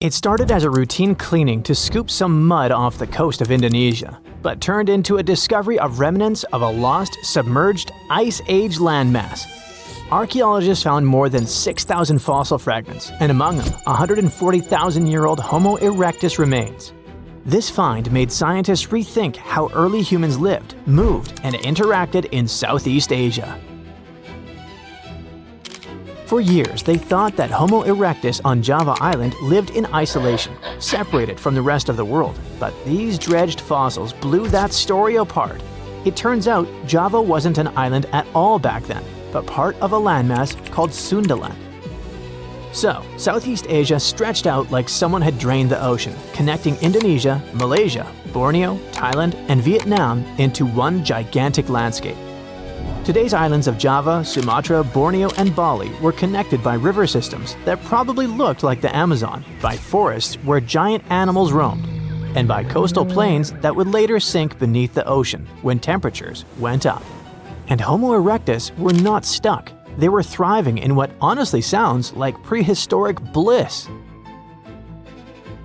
It started as a routine cleaning to scoop some mud off the coast of Indonesia, but turned into a discovery of remnants of a lost, submerged, Ice Age landmass. Archaeologists found more than 6,000 fossil fragments, and among them, 140,000-year-old Homo erectus remains. This find made scientists rethink how early humans lived, moved, and interacted in Southeast Asia. For years, they thought that Homo erectus on Java Island lived in isolation, separated from the rest of the world. But these dredged fossils blew that story apart. It turns out Java wasn't an island at all back then, but part of a landmass called Sundaland. So, Southeast Asia stretched out like someone had drained the ocean, connecting Indonesia, Malaysia, Borneo, Thailand, and Vietnam into one gigantic landscape. Today's islands of Java, Sumatra, Borneo, and Bali were connected by river systems that probably looked like the Amazon, by forests where giant animals roamed, and by coastal plains that would later sink beneath the ocean when temperatures went up. And Homo erectus were not stuck. They were thriving in what honestly sounds like prehistoric bliss.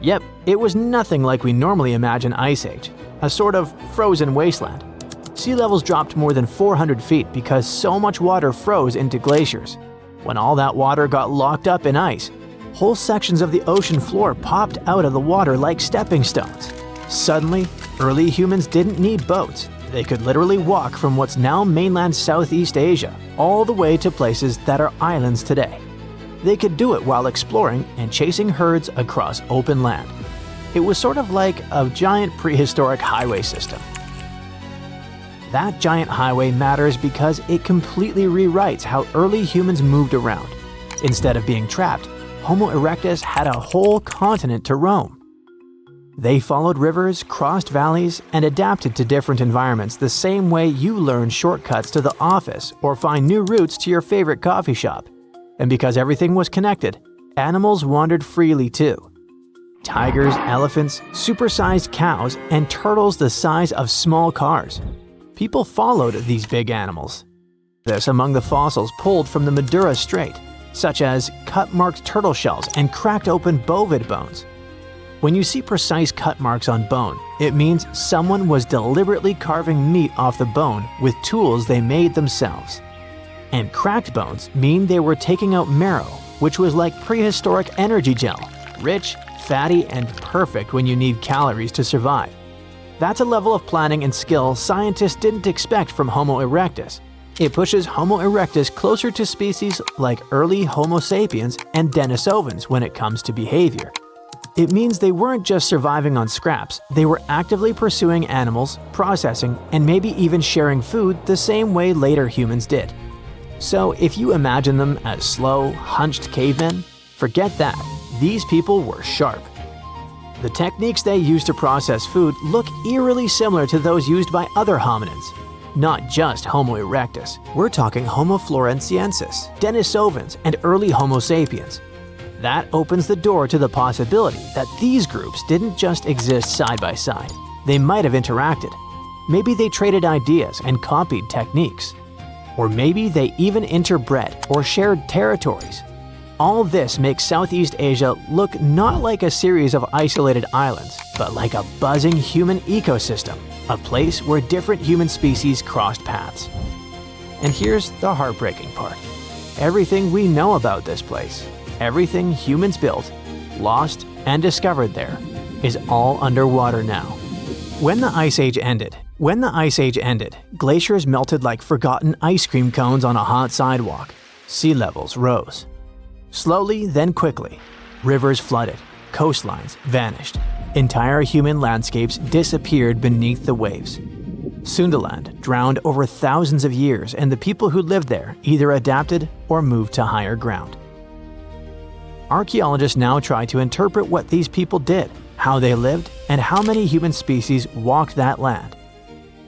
Yep, it was nothing like we normally imagine Ice Age, a sort of frozen wasteland. Sea levels dropped more than 400 feet because so much water froze into glaciers. When all that water got locked up in ice, whole sections of the ocean floor popped out of the water like stepping stones. Suddenly, early humans didn't need boats. They could literally walk from what's now mainland Southeast Asia all the way to places that are islands today. They could do it while exploring and chasing herds across open land. It was sort of like a giant prehistoric highway system. That giant highway matters because it completely rewrites how early humans moved around. Instead of being trapped, Homo erectus had a whole continent to roam. They followed rivers, crossed valleys, and adapted to different environments the same way you learn shortcuts to the office or find new routes to your favorite coffee shop. And because everything was connected, animals wandered freely too. Tigers, elephants, supersized cows, and turtles the size of small cars. People followed these big animals. This among the fossils pulled from the Madura Strait, such as cut-marked turtle shells and cracked open bovid bones. When you see precise cut marks on bone, it means someone was deliberately carving meat off the bone with tools they made themselves. And cracked bones mean they were taking out marrow, which was like prehistoric energy gel, rich, fatty, and perfect when you need calories to survive. That's a level of planning and skill scientists didn't expect from Homo erectus. It pushes Homo erectus closer to species like early Homo sapiens and Denisovans when it comes to behavior. It means they weren't just surviving on scraps, they were actively pursuing animals, processing, and maybe even sharing food the same way later humans did. So if you imagine them as slow, hunched cavemen, forget that. These people were sharp. The techniques they used to process food look eerily similar to those used by other hominins. Not just Homo erectus, we're talking Homo floresiensis, Denisovans, and early Homo sapiens. That opens the door to the possibility that these groups didn't just exist side by side. They might have interacted. Maybe they traded ideas and copied techniques. Or maybe they even interbred or shared territories. All this makes Southeast Asia look not like a series of isolated islands, but like a buzzing human ecosystem, a place where different human species crossed paths. And here's the heartbreaking part. Everything we know about this place, everything humans built, lost, and discovered there, is all underwater now. When the Ice Age ended, glaciers melted like forgotten ice cream cones on a hot sidewalk. Sea levels rose. Slowly, then quickly, rivers flooded, coastlines vanished, entire human landscapes disappeared beneath the waves. Sundaland drowned over thousands of years, and the people who lived there either adapted or moved to higher ground. Archaeologists now try to interpret what these people did, how they lived, and how many human species walked that land.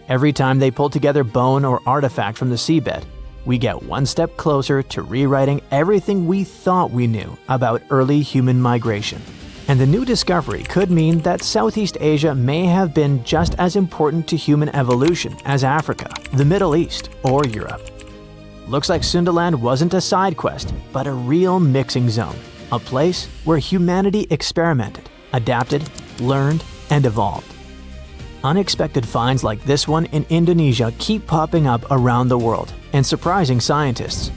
Every time they pull together bone or artifact from the seabed, we get one step closer to rewriting everything we thought we knew about early human migration. And the new discovery could mean that Southeast Asia may have been just as important to human evolution as Africa, the Middle East, or Europe. Looks like Sundaland wasn't a side quest, but a real mixing zone, a place where humanity experimented, adapted, learned, and evolved. Unexpected finds like this one in Indonesia keep popping up around the world and surprising scientists.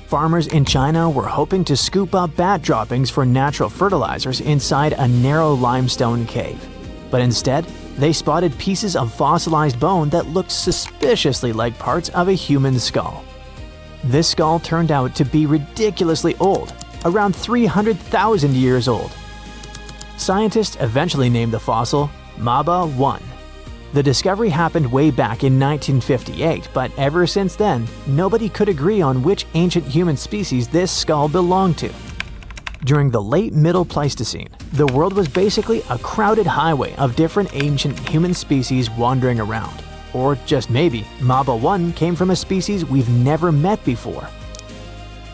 Farmers in China were hoping to scoop up bat droppings for natural fertilizers inside a narrow limestone cave. But instead, they spotted pieces of fossilized bone that looked suspiciously like parts of a human skull. This skull turned out to be ridiculously old, around 300,000 years old. Scientists eventually named the fossil Maba 1. The discovery happened way back in 1958, but ever since then, nobody could agree on which ancient human species this skull belonged to. During the late Middle Pleistocene, the world was basically a crowded highway of different ancient human species wandering around. Or just maybe, Maba 1 came from a species we've never met before.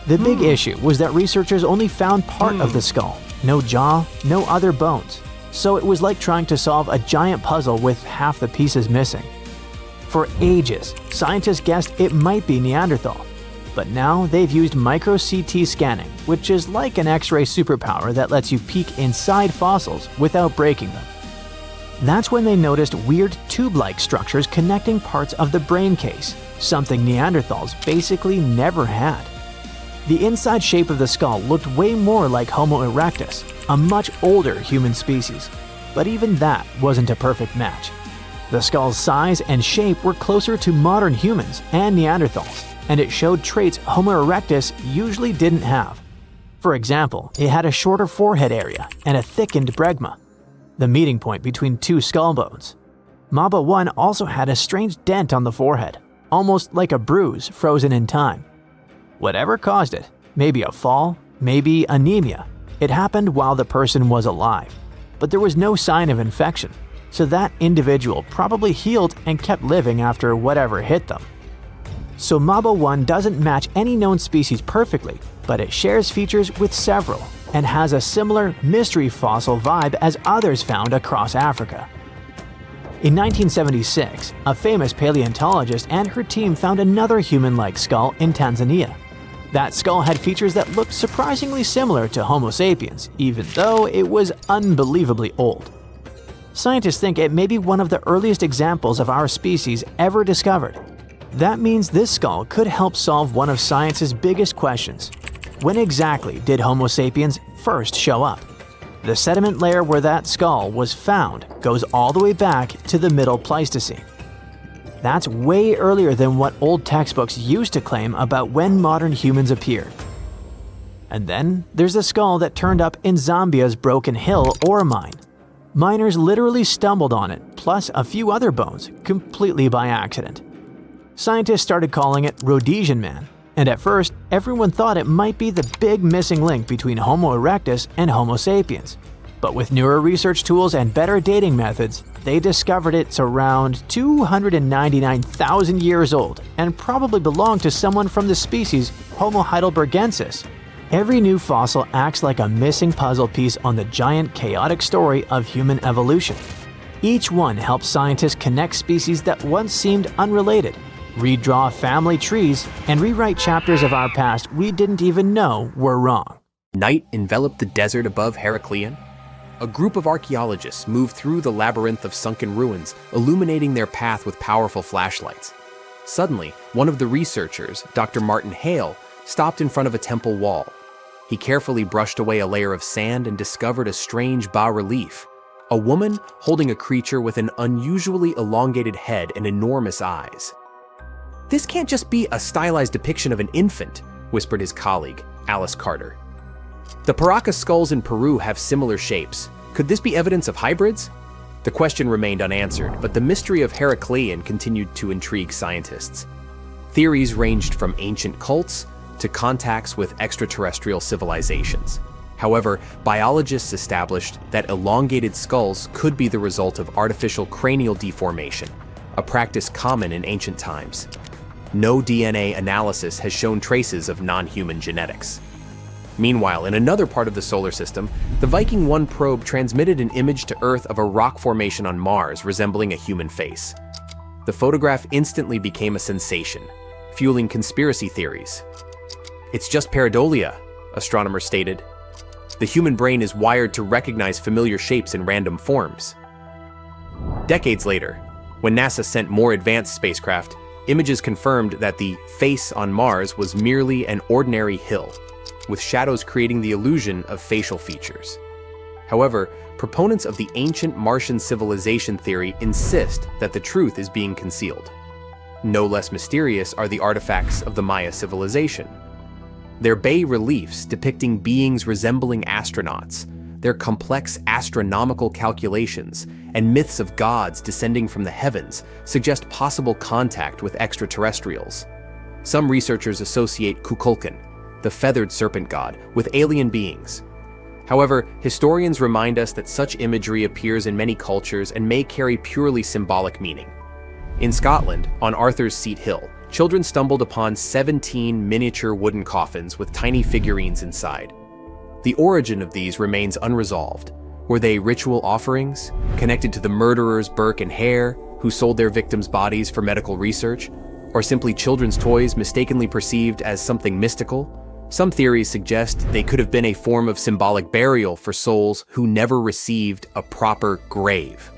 The big issue was that researchers only found part of the skull, no jaw, no other bones. So it was like trying to solve a giant puzzle with half the pieces missing. For ages, scientists guessed it might be Neanderthal. But now they've used micro-CT scanning, which is like an X-ray superpower that lets you peek inside fossils without breaking them. That's when they noticed weird tube-like structures connecting parts of the brain case, something Neanderthals basically never had. The inside shape of the skull looked way more like Homo erectus, a much older human species. But even that wasn't a perfect match. The skull's size and shape were closer to modern humans and Neanderthals, and it showed traits Homo erectus usually didn't have. For example, it had a shorter forehead area and a thickened bregma, the meeting point between two skull bones. Maba 1 also had a strange dent on the forehead, almost like a bruise frozen in time. Whatever caused it, maybe a fall, maybe anemia, it happened while the person was alive. But there was no sign of infection, so that individual probably healed and kept living after whatever hit them. So Maba 1 doesn't match any known species perfectly, but it shares features with several and has a similar mystery fossil vibe as others found across Africa. In 1976, a famous paleontologist and her team found another human-like skull in Tanzania. That skull had features that looked surprisingly similar to Homo sapiens, even though it was unbelievably old. Scientists think it may be one of the earliest examples of our species ever discovered. That means this skull could help solve one of science's biggest questions. When exactly did Homo sapiens first show up? The sediment layer where that skull was found goes all the way back to the Middle Pleistocene. That's way earlier than what old textbooks used to claim about when modern humans appeared. And then there's the skull that turned up in Zambia's Broken Hill ore mine. Miners literally stumbled on it, plus a few other bones, completely by accident. Scientists started calling it Rhodesian Man, and at first, everyone thought it might be the big missing link between Homo erectus and Homo sapiens. But with newer research tools and better dating methods, they discovered it's around 299,000 years old and probably belonged to someone from the species Homo heidelbergensis. Every new fossil acts like a missing puzzle piece on the giant chaotic story of human evolution. Each one helps scientists connect species that once seemed unrelated, redraw family trees, and rewrite chapters of our past we didn't even know were wrong. Night enveloped the desert above Heraklion. A group of archaeologists moved through the labyrinth of sunken ruins, illuminating their path with powerful flashlights. Suddenly, one of the researchers, Dr. Martin Hale, stopped in front of a temple wall. He carefully brushed away a layer of sand and discovered a strange bas-relief. A woman holding a creature with an unusually elongated head and enormous eyes. "This can't just be a stylized depiction of an infant," whispered his colleague, Alice Carter. "The Paracas skulls in Peru have similar shapes. Could this be evidence of hybrids?" The question remained unanswered, but the mystery of Heraklion continued to intrigue scientists. Theories ranged from ancient cults to contacts with extraterrestrial civilizations. However, biologists established that elongated skulls could be the result of artificial cranial deformation, a practice common in ancient times. No DNA analysis has shown traces of non-human genetics. Meanwhile, in another part of the solar system, the Viking 1 probe transmitted an image to Earth of a rock formation on Mars resembling a human face. The photograph instantly became a sensation, fueling conspiracy theories. "It's just pareidolia," astronomers stated. The human brain is wired to recognize familiar shapes in random forms. Decades later, when NASA sent more advanced spacecraft, images confirmed that the face on Mars was merely an ordinary hill, with shadows creating the illusion of facial features. However, proponents of the ancient Martian civilization theory insist that the truth is being concealed. No less mysterious are the artifacts of the Maya civilization. Their bay reliefs depicting beings resembling astronauts, their complex astronomical calculations, and myths of gods descending from the heavens suggest possible contact with extraterrestrials. Some researchers associate Kukulkan, the feathered serpent god, with alien beings. However, historians remind us that such imagery appears in many cultures and may carry purely symbolic meaning. In Scotland, on Arthur's Seat Hill, children stumbled upon 17 miniature wooden coffins with tiny figurines inside. The origin of these remains unresolved. Were they ritual offerings, connected to the murderers Burke and Hare, who sold their victims' bodies for medical research, or simply children's toys mistakenly perceived as something mystical? Some theories suggest they could have been a form of symbolic burial for souls who never received a proper grave.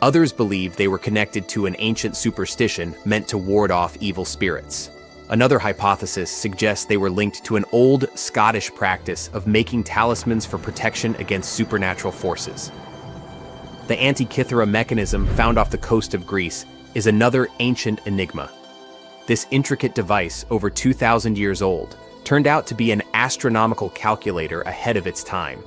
Others believe they were connected to an ancient superstition meant to ward off evil spirits. Another hypothesis suggests they were linked to an old Scottish practice of making talismans for protection against supernatural forces. The Antikythera mechanism found off the coast of Greece is another ancient enigma. This intricate device, over 2,000 years old, turned out to be an astronomical calculator ahead of its time.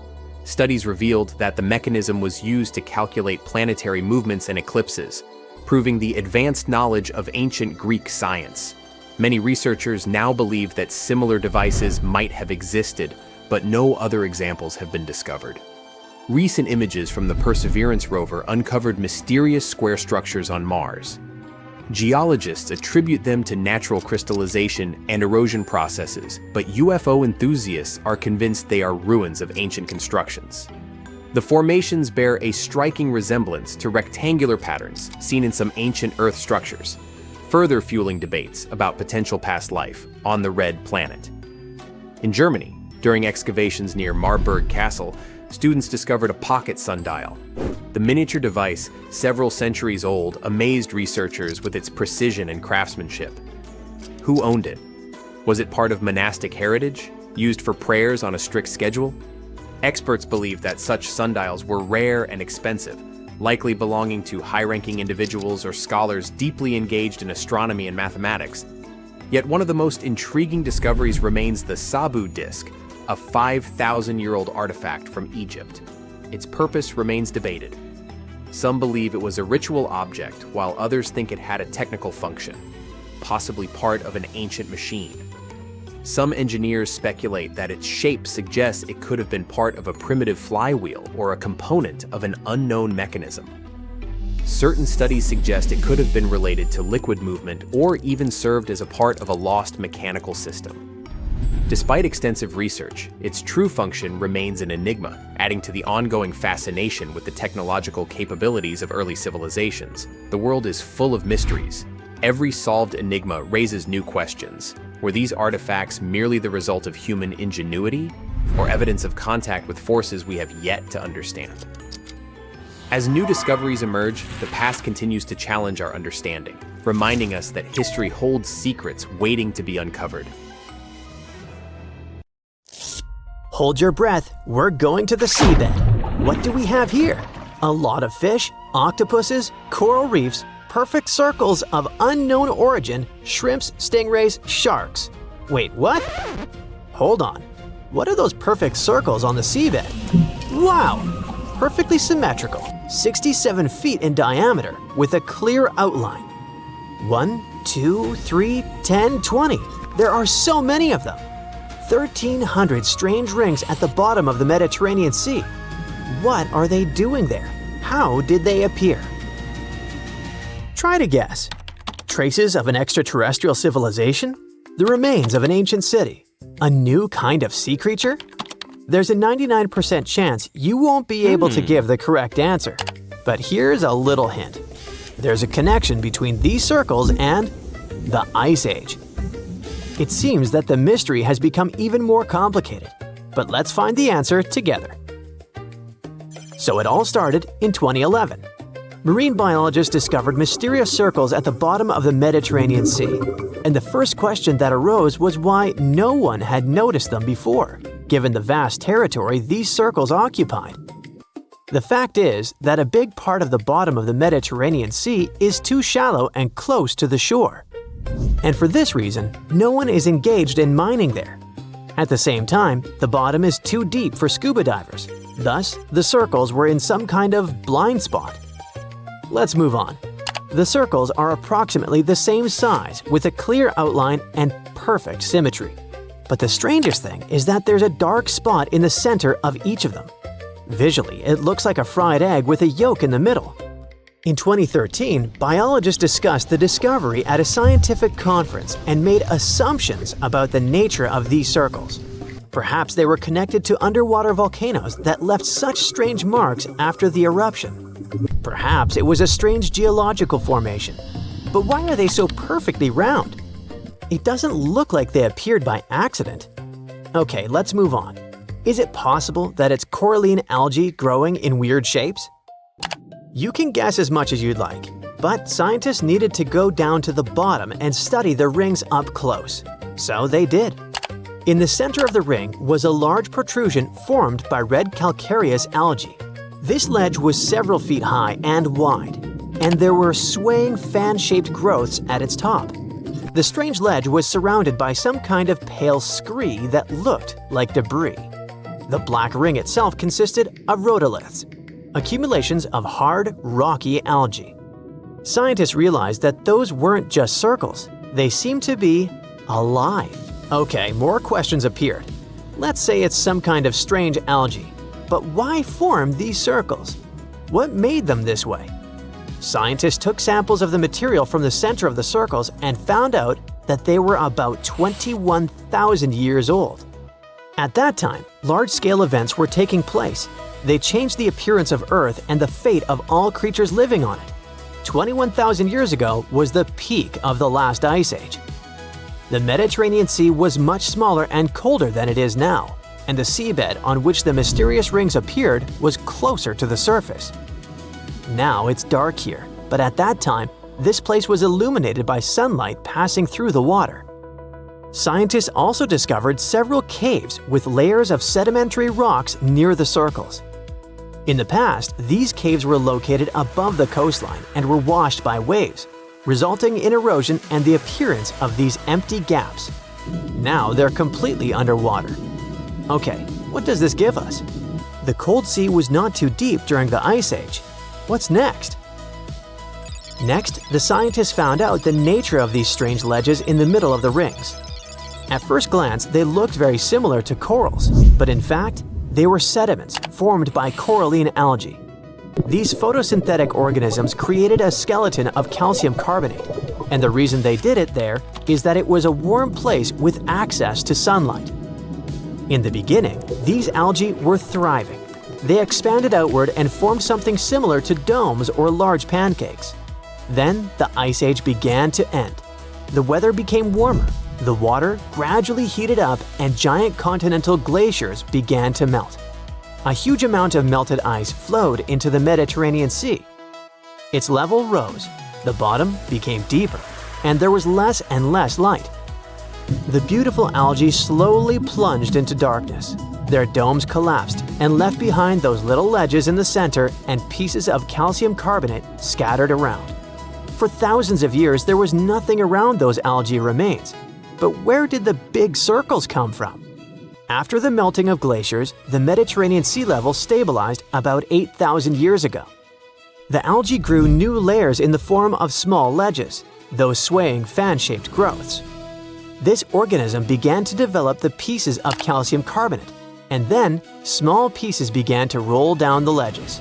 Studies revealed that the mechanism was used to calculate planetary movements and eclipses, proving the advanced knowledge of ancient Greek science. Many researchers now believe that similar devices might have existed, but no other examples have been discovered. Recent images from the Perseverance rover uncovered mysterious square structures on Mars. Geologists attribute them to natural crystallization and erosion processes, but UFO enthusiasts are convinced they are ruins of ancient constructions. The formations bear a striking resemblance to rectangular patterns seen in some ancient Earth structures, further fueling debates about potential past life on the Red Planet. In Germany, during excavations near Marburg Castle, students discovered a pocket sundial. The miniature device, several centuries old, amazed researchers with its precision and craftsmanship. Who owned it? Was it part of monastic heritage, used for prayers on a strict schedule? Experts believe that such sundials were rare and expensive, likely belonging to high-ranking individuals or scholars deeply engaged in astronomy and mathematics. Yet one of the most intriguing discoveries remains the Sabu disc, a 5,000-year-old artifact from Egypt. Its purpose remains debated. Some believe it was a ritual object, while others think it had a technical function, possibly part of an ancient machine. Some engineers speculate that its shape suggests it could have been part of a primitive flywheel or a component of an unknown mechanism. Certain studies suggest it could have been related to liquid movement or even served as a part of a lost mechanical system. Despite extensive research, its true function remains an enigma, adding to the ongoing fascination with the technological capabilities of early civilizations. The world is full of mysteries. Every solved enigma raises new questions. Were these artifacts merely the result of human ingenuity, or evidence of contact with forces we have yet to understand? As new discoveries emerge, the past continues to challenge our understanding, reminding us that history holds secrets waiting to be uncovered. Hold your breath, we're going to the seabed. What do we have here? A lot of fish, octopuses, coral reefs, perfect circles of unknown origin, shrimps, stingrays, sharks. Wait, what? Hold on. What are those perfect circles on the seabed? Wow! Perfectly symmetrical, 67 feet in diameter, with a clear outline. 1, 2, 3, 10, 20. There are so many of them. 1,300 strange rings at the bottom of the Mediterranean Sea. What are they doing there? How did they appear? Try to guess. Traces of an extraterrestrial civilization? The remains of an ancient city? A new kind of sea creature? There's a 99% chance you won't be able to give the correct answer. But here's a little hint. There's a connection between these circles and the Ice Age. It seems that the mystery has become even more complicated. but let's find the answer together. So it all started in 2011. Marine biologists discovered mysterious circles at the bottom of the Mediterranean Sea, and the first question that arose was why no one had noticed them before, given the vast territory these circles occupied. The fact is that a big part of the bottom of the Mediterranean Sea is too shallow and close to the shore. And for this reason, no one is engaged in mining there. At the same time, the bottom is too deep for scuba divers. Thus, the circles were in some kind of blind spot. Let's move on. The circles are approximately the same size with a clear outline and perfect symmetry. But the strangest thing is that there's a dark spot in the center of each of them. Visually, it looks like a fried egg with a yolk in the middle. In 2013, biologists discussed the discovery at a scientific conference and made assumptions about the nature of these circles. Perhaps they were connected to underwater volcanoes that left such strange marks after the eruption. Perhaps it was a strange geological formation. But why are they so perfectly round? It doesn't look like they appeared by accident. Okay, let's move on. Is it possible that it's coralline algae growing in weird shapes? You can guess as much as you'd like, but scientists needed to go down to the bottom and study the rings up close. So they did. In the center of the ring was a large protrusion formed by red calcareous algae. This ledge was several feet high and wide, and there were swaying fan-shaped growths at its top. The strange ledge was surrounded by some kind of pale scree that looked like debris. The black ring itself consisted of rhodoliths, accumulations of hard, rocky algae. Scientists realized that those weren't just circles. They seemed to be alive. Okay, more questions appeared. Let's say it's some kind of strange algae. But why form these circles? What made them this way? Scientists took samples of the material from the center of the circles and found out that they were about 21,000 years old. At that time, large-scale events were taking place. They changed the appearance of Earth and the fate of all creatures living on it. 21,000 years ago was the peak of the last ice age. The Mediterranean Sea was much smaller and colder than it is now, and the seabed on which the mysterious rings appeared was closer to the surface. Now it's dark here, but at that time, this place was illuminated by sunlight passing through the water. Scientists also discovered several caves with layers of sedimentary rocks near the circles. In the past, these caves were located above the coastline and were washed by waves, resulting in erosion and the appearance of these empty gaps. Now they're completely underwater. Okay, what does this give us? The cold sea was not too deep during the Ice Age. What's next? Next, the scientists found out the nature of these strange ledges in the middle of the rings. At first glance, they looked very similar to corals, but in fact, they were sediments formed by coralline algae. These photosynthetic organisms created a skeleton of calcium carbonate, and the reason they did it there is that it was a warm place with access to sunlight. In the beginning, these algae were thriving. They expanded outward and formed something similar to domes or large pancakes. Then the Ice Age began to end. The weather became warmer. The water gradually heated up and giant continental glaciers began to melt. A huge amount of melted ice flowed into the Mediterranean Sea. Its level rose, the bottom became deeper, and there was less and less light. The beautiful algae slowly plunged into darkness. Their domes collapsed and left behind those little ledges in the center and pieces of calcium carbonate scattered around. For thousands of years, there was nothing around those algae remains. But where did the big circles come from? After the melting of glaciers, the Mediterranean sea level stabilized about 8,000 years ago. The algae grew new layers in the form of small ledges, those swaying fan-shaped growths. This organism began to develop the pieces of calcium carbonate, and then small pieces began to roll down the ledges.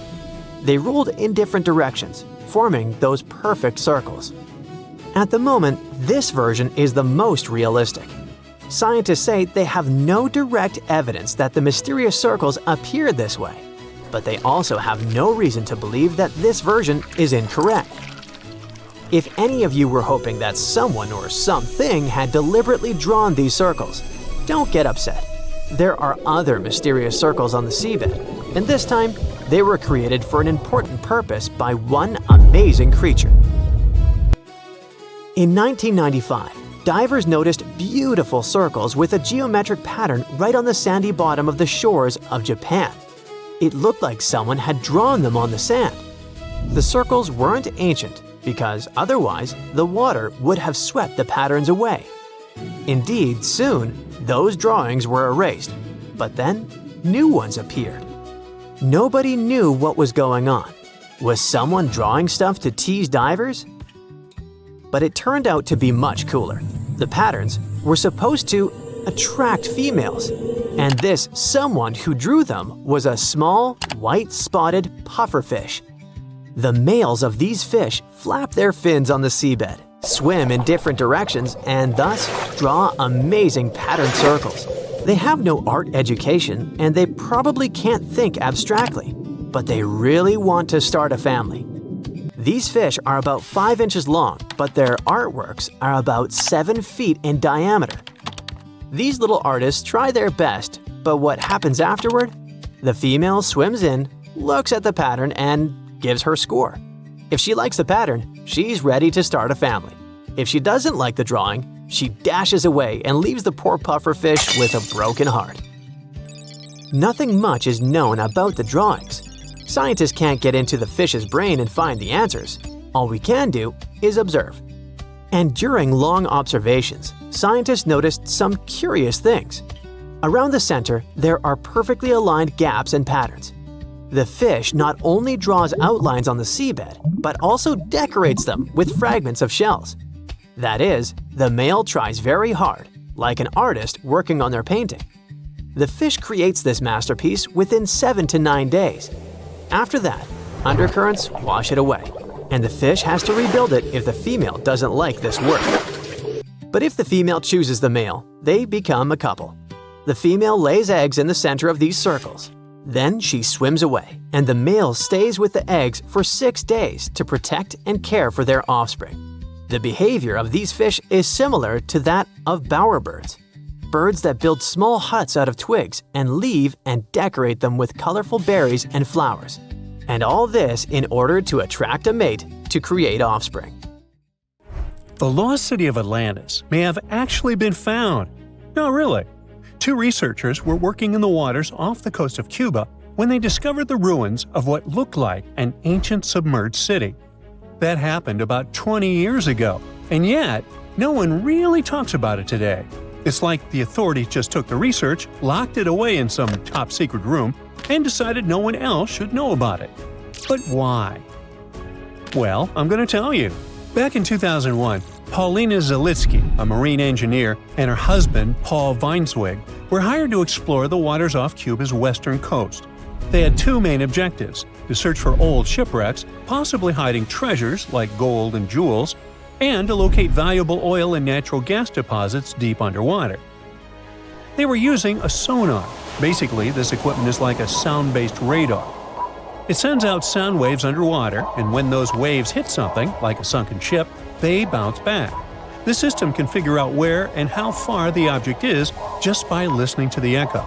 They rolled in different directions, forming those perfect circles. At the moment, this version is the most realistic. Scientists say they have no direct evidence that the mysterious circles appear this way, but they also have no reason to believe that this version is incorrect. If any of you were hoping that someone or something had deliberately drawn these circles, don't get upset. There are other mysterious circles on the seabed, and this time they were created for an important purpose by one amazing creature. In 1995, divers noticed beautiful circles with a geometric pattern right on the sandy bottom of the shores of Japan. It looked like someone had drawn them on the sand. The circles weren't ancient because otherwise the water would have swept the patterns away. Indeed, soon those drawings were erased, but then new ones appeared. Nobody knew what was going on. Was someone drawing stuff to tease divers? But it turned out to be much cooler. The patterns were supposed to attract females, and this someone who drew them was a small, white-spotted pufferfish. The males of these fish flap their fins on the seabed, swim in different directions, and thus draw amazing patterned circles. They have no art education, and they probably can't think abstractly, but they really want to start a family. These fish are about 5 inches long, but their artworks are about 7 feet in diameter. These little artists try their best, but what happens afterward? The female swims in, looks at the pattern, and gives her score. If she likes the pattern, she's ready to start a family. If she doesn't like the drawing, she dashes away and leaves the poor pufferfish with a broken heart. Nothing much is known about the drawings. Scientists can't get into the fish's brain and find the answers. All we can do is observe. And during long observations, scientists noticed some curious things. Around the center, there are perfectly aligned gaps and patterns. The fish not only draws outlines on the seabed, but also decorates them with fragments of shells. That is, the male tries very hard, like an artist working on their painting. The fish creates this masterpiece within 7 to 9 days. After that, undercurrents wash it away, and the fish has to rebuild it if the female doesn't like this work. But if the female chooses the male, they become a couple. The female lays eggs in the center of these circles. Then she swims away, and the male stays with the eggs for 6 days to protect and care for their offspring. The behavior of these fish is similar to that of bowerbirds, birds that build small huts out of twigs and leave and decorate them with colorful berries and flowers. And all this in order to attract a mate to create offspring. The lost city of Atlantis may have actually been found. No, really. 2 researchers were working in the waters off the coast of Cuba when they discovered the ruins of what looked like an ancient submerged city. That happened about 20 years ago, and yet no one really talks about it today. It's like the authorities just took the research, locked it away in some top-secret room, and decided no one else should know about it. But why? Well, I'm going to tell you. Back in 2001, Paulina Zalitsky, a marine engineer, and her husband, Paul Weinswig, were hired to explore the waters off Cuba's western coast. They had 2 main objectives: to search for old shipwrecks, possibly hiding treasures like gold and jewels, and to locate valuable oil and natural gas deposits deep underwater. They were using a sonar. Basically, this equipment is like a sound-based radar. It sends out sound waves underwater, and when those waves hit something, like a sunken ship, they bounce back. The system can figure out where and how far the object is just by listening to the echo.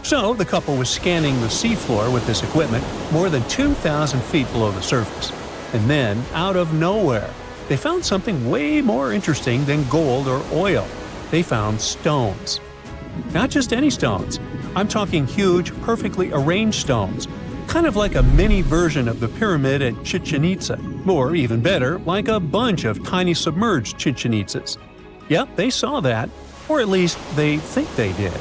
So, the couple was scanning the seafloor with this equipment more than 2,000 feet below the surface. And then, out of nowhere, they found something way more interesting than gold or oil. They found stones. Not just any stones. I'm talking huge, perfectly arranged stones. Kind of like a mini version of the pyramid at Chichen Itza. Or even better, like a bunch of tiny submerged Chichen Itzas. Yep, they saw that. Or at least, they think they did.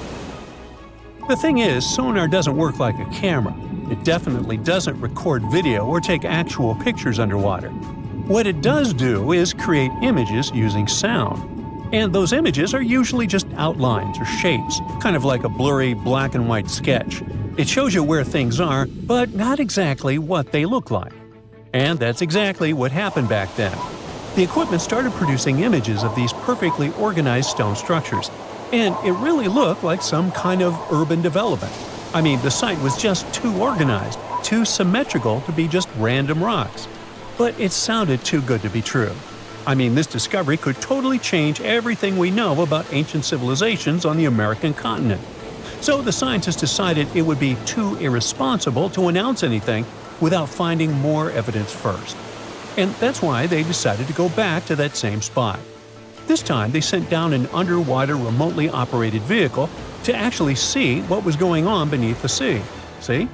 The thing is, sonar doesn't work like a camera. It definitely doesn't record video or take actual pictures underwater. What it does do is create images using sound. And those images are usually just outlines or shapes, kind of like a blurry black and white sketch. It shows you where things are, but not exactly what they look like. And that's exactly what happened back then. The equipment started producing images of these perfectly organized stone structures, and it really looked like some kind of urban development. I mean, the site was just too organized, too symmetrical to be just random rocks. But it sounded too good to be true. I mean, this discovery could totally change everything we know about ancient civilizations on the American continent. So the scientists decided it would be too irresponsible to announce anything without finding more evidence first. And that's why they decided to go back to that same spot. This time they sent down an underwater remotely operated vehicle to actually see what was going on beneath the sea. See?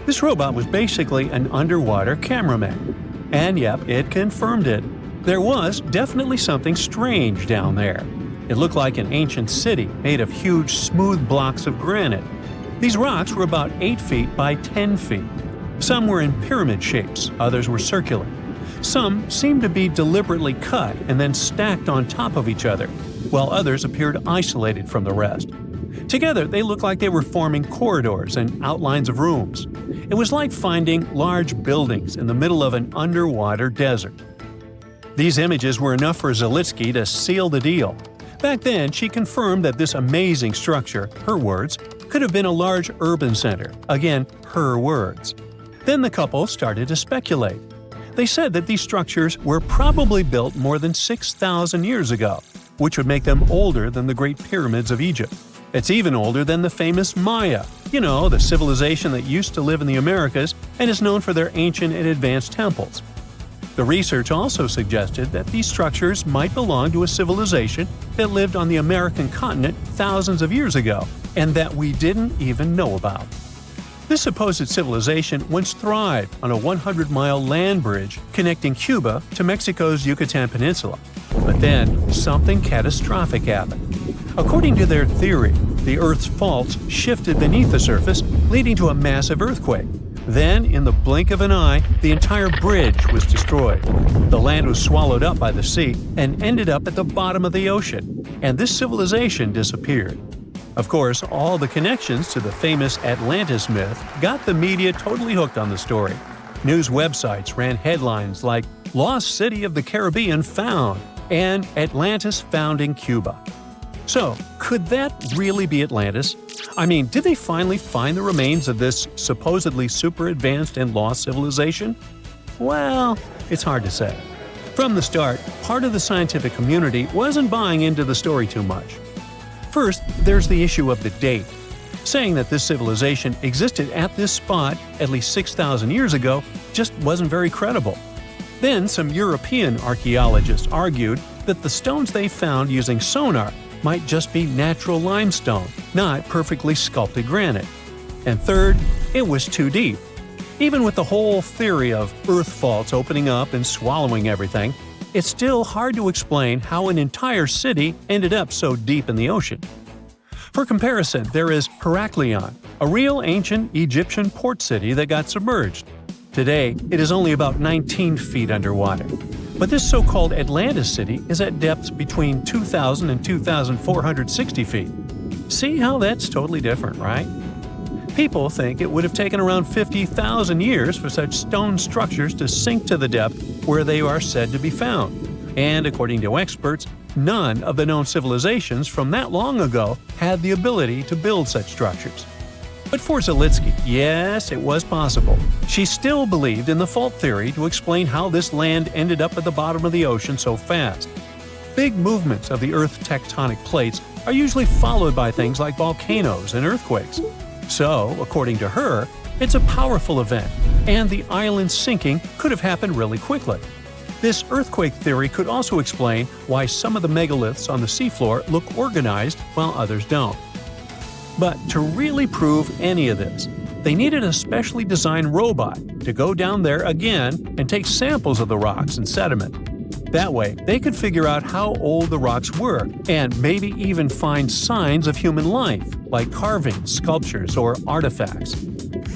This robot was basically an underwater cameraman. And yep, it confirmed it. There was definitely something strange down there. It looked like an ancient city made of huge, smooth blocks of granite. These rocks were about 8 feet by 10 feet. Some were in pyramid shapes, others were circular. Some seemed to be deliberately cut and then stacked on top of each other, while others appeared isolated from the rest. Together, they looked like they were forming corridors and outlines of rooms. It was like finding large buildings in the middle of an underwater desert. These images were enough for Zalitsky to seal the deal. Back then, she confirmed that this amazing structure, her words, could have been a large urban center. Again, her words. Then the couple started to speculate. They said that these structures were probably built more than 6,000 years ago, which would make them older than the Great Pyramids of Egypt. It's even older than the famous Maya, the civilization that used to live in the Americas and is known for their ancient and advanced temples. The research also suggested that these structures might belong to a civilization that lived on the American continent thousands of years ago, and that we didn't even know about. This supposed civilization once thrived on a 100-mile land bridge connecting Cuba to Mexico's Yucatan Peninsula. But then, something catastrophic happened. According to their theory, the Earth's faults shifted beneath the surface, leading to a massive earthquake. Then, in the blink of an eye, the entire bridge was destroyed. The land was swallowed up by the sea and ended up at the bottom of the ocean, and this civilization disappeared. Of course, all the connections to the famous Atlantis myth got the media totally hooked on the story. News websites ran headlines like "Lost City of the Caribbean Found" and "Atlantis Found in Cuba." So, could that really be Atlantis? I mean, did they finally find the remains of this supposedly super advanced and lost civilization? Well, it's hard to say. From the start, part of the scientific community wasn't buying into the story too much. First, there's the issue of the date. Saying that this civilization existed at this spot at least 6,000 years ago just wasn't very credible. Then, some European archaeologists argued that the stones they found using sonar might just be natural limestone, not perfectly sculpted granite. And third, it was too deep. Even with the whole theory of earth faults opening up and swallowing everything, it's still hard to explain how an entire city ended up so deep in the ocean. For comparison, there is Heraklion, a real ancient Egyptian port city that got submerged. Today, it is only about 19 feet underwater. But this so-called Atlantis city is at depths between 2,000 and 2,460 feet. See how that's totally different, right? People think it would have taken around 50,000 years for such stone structures to sink to the depth where they are said to be found. And according to experts, none of the known civilizations from that long ago had the ability to build such structures. But for Zalitsky, yes, it was possible. She still believed in the fault theory to explain how this land ended up at the bottom of the ocean so fast. Big movements of the Earth's tectonic plates are usually followed by things like volcanoes and earthquakes. So, according to her, it's a powerful event, and the island sinking could have happened really quickly. This earthquake theory could also explain why some of the megaliths on the seafloor look organized while others don't. But to really prove any of this, they needed a specially designed robot to go down there again and take samples of the rocks and sediment. That way, they could figure out how old the rocks were and maybe even find signs of human life, like carvings, sculptures, or artifacts.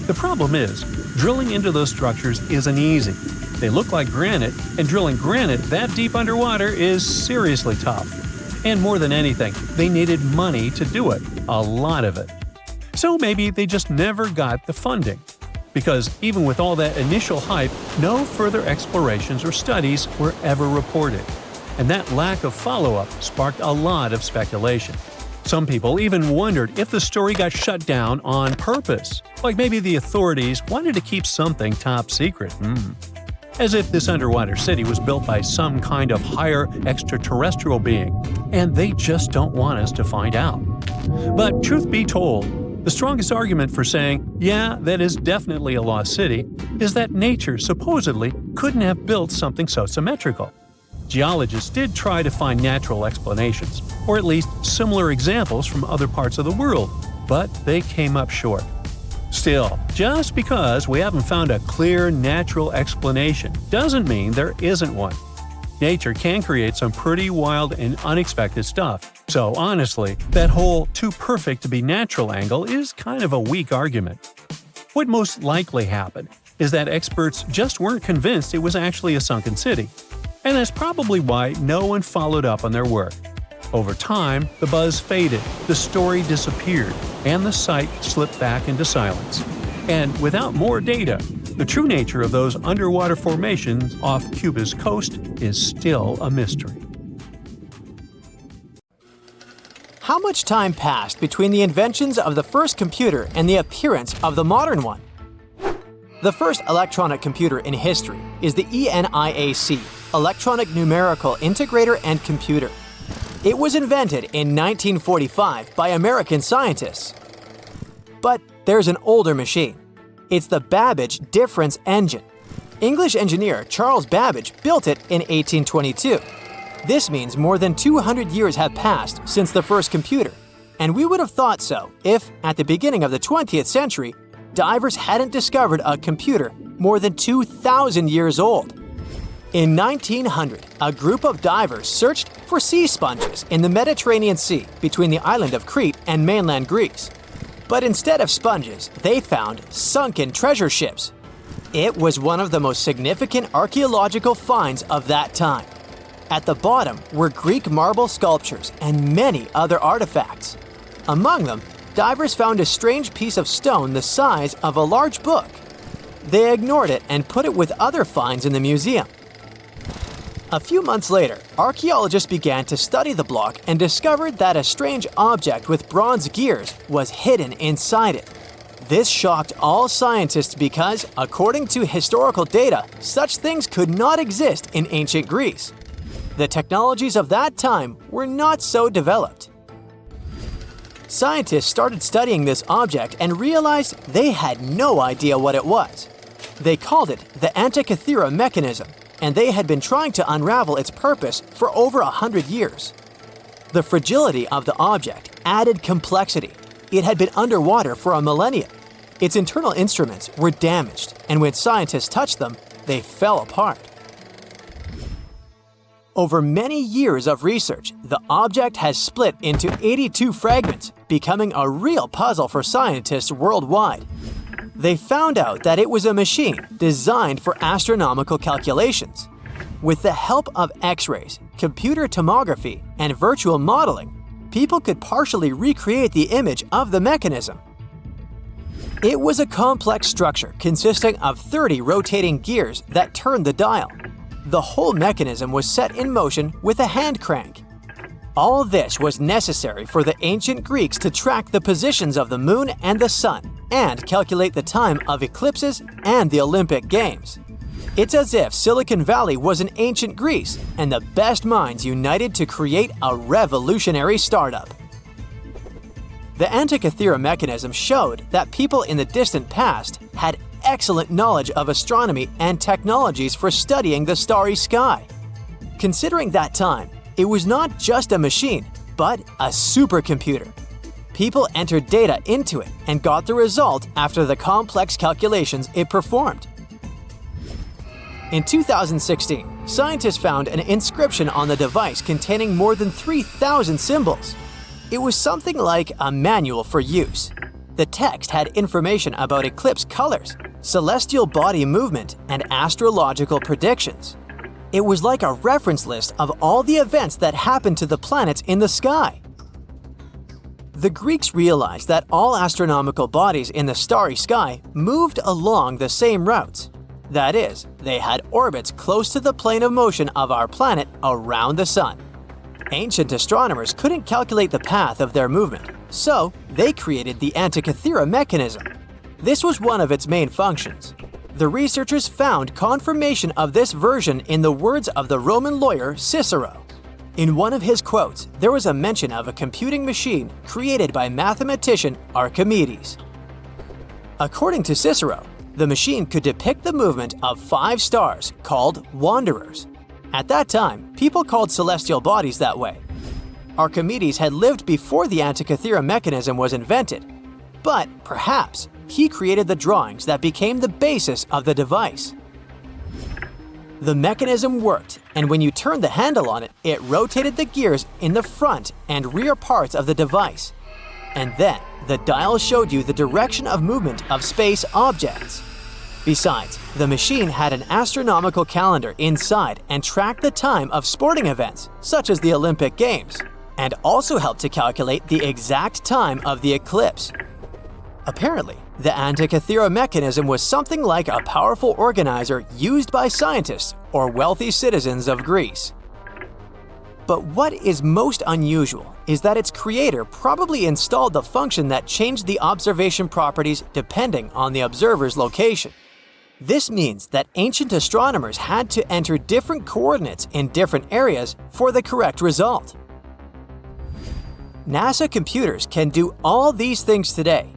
The problem is, drilling into those structures isn't easy. They look like granite, and drilling granite that deep underwater is seriously tough. And more than anything, they needed money to do it, a lot of it. So maybe they just never got the funding. Because even with all that initial hype, no further explorations or studies were ever reported. And that lack of follow-up sparked a lot of speculation. Some people even wondered if the story got shut down on purpose, like maybe the authorities wanted to keep something top secret. As if this underwater city was built by some kind of higher extraterrestrial being, and they just don't want us to find out. But truth be told, The strongest argument for saying, yeah, that is definitely a lost city, is that nature supposedly couldn't have built something so symmetrical. Geologists did try to find natural explanations, or at least similar examples from other parts of the world, but they came up short. Still, just because we haven't found a clear natural explanation doesn't mean there isn't one. Nature can create some pretty wild and unexpected stuff, so honestly, that whole too perfect to be natural angle is kind of a weak argument. What most likely happened is that experts just weren't convinced it was actually a sunken city, and that's probably why no one followed up on their work. Over time, the buzz faded, the story disappeared, and the site slipped back into silence. And without more data, the true nature of those underwater formations off Cuba's coast is still a mystery. How much time passed between the inventions of the first computer and the appearance of the modern one? The first electronic computer in history is the ENIAC, Electronic Numerical Integrator and Computer. It was invented in 1945 by American scientists. But there's an older machine. It's the Babbage difference engine. English engineer Charles Babbage built it in 1822. This means more than 200 years have passed since the first computer, and we would have thought so if, at the beginning of the 20th century, divers hadn't discovered a computer more than 2,000 years old. In 1900, a group of divers searched for sea sponges in the Mediterranean Sea between the island of Crete and mainland Greece. But instead of sponges, they found sunken treasure ships. It was one of the most significant archaeological finds of that time. At the bottom were Greek marble sculptures and many other artifacts. Among them, divers found a strange piece of stone the size of a large book. They ignored it and put it with other finds in the museum. A few months later, archaeologists began to study the block and discovered that a strange object with bronze gears was hidden inside it. This shocked all scientists because, according to historical data, such things could not exist in ancient Greece. The technologies of that time were not so developed. Scientists started studying this object and realized they had no idea what it was. They called it the Antikythera mechanism, and they had been trying to unravel its purpose for over 100 years. The fragility of the object added complexity. It had been underwater for a millennia. Its internal instruments were damaged, and when scientists touched them, they fell apart. Over many years of research, the object has split into 82 fragments, becoming a real puzzle for scientists worldwide. They found out that it was a machine designed for astronomical calculations. With the help of X-rays, computer tomography, and virtual modeling, people could partially recreate the image of the mechanism. It was a complex structure consisting of 30 rotating gears that turned the dial. The whole mechanism was set in motion with a hand crank. All this was necessary for the ancient Greeks to track the positions of the moon and the sun and calculate the time of eclipses and the Olympic Games. It's as if Silicon Valley was in ancient Greece and the best minds united to create a revolutionary startup. The Antikythera mechanism showed that people in the distant past had excellent knowledge of astronomy and technologies for studying the starry sky. Considering that time, it was not just a machine, but a supercomputer. People entered data into it and got the result after the complex calculations it performed. In 2016, scientists found an inscription on the device containing more than 3,000 symbols. It was something like a manual for use. The text had information about eclipse colors, celestial body movement, and astrological predictions. It was like a reference list of all the events that happened to the planets in the sky. The Greeks realized that all astronomical bodies in the starry sky moved along the same routes. That is, they had orbits close to the plane of motion of our planet around the sun. Ancient astronomers couldn't calculate the path of their movement, so they created the Antikythera mechanism. This was one of its main functions. The researchers found confirmation of this version in the words of the Roman lawyer Cicero. In one of his quotes, there was a mention of a computing machine created by mathematician Archimedes. According to Cicero, the machine could depict the movement of 5 stars called wanderers. At that time, people called celestial bodies that way. Archimedes had lived before the Antikythera mechanism was invented, but perhaps he created the drawings that became the basis of the device. The mechanism worked, and when you turned the handle on it, it rotated the gears in the front and rear parts of the device. And then, the dial showed you the direction of movement of space objects. Besides, the machine had an astronomical calendar inside and tracked the time of sporting events, such as the Olympic Games, and also helped to calculate the exact time of the eclipse. Apparently, the Antikythera mechanism was something like a powerful organizer used by scientists or wealthy citizens of Greece. But what is most unusual is that its creator probably installed the function that changed the observation properties depending on the observer's location. This means that ancient astronomers had to enter different coordinates in different areas for the correct result. NASA computers can do all these things today.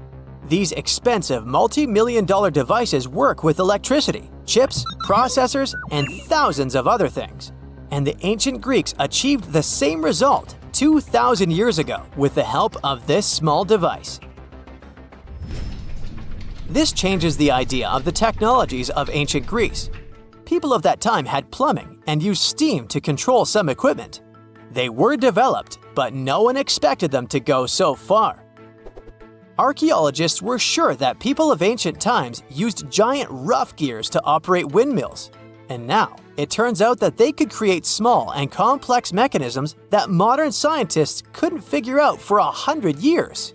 These expensive multi-million-dollar devices work with electricity, chips, processors, and thousands of other things. And the ancient Greeks achieved the same result 2,000 years ago with the help of this small device. This changes the idea of the technologies of ancient Greece. People of that time had plumbing and used steam to control some equipment. They were developed, but no one expected them to go so far. Archaeologists were sure that people of ancient times used giant rough gears to operate windmills, and now it turns out that they could create small and complex mechanisms that modern scientists couldn't figure out for 100 years.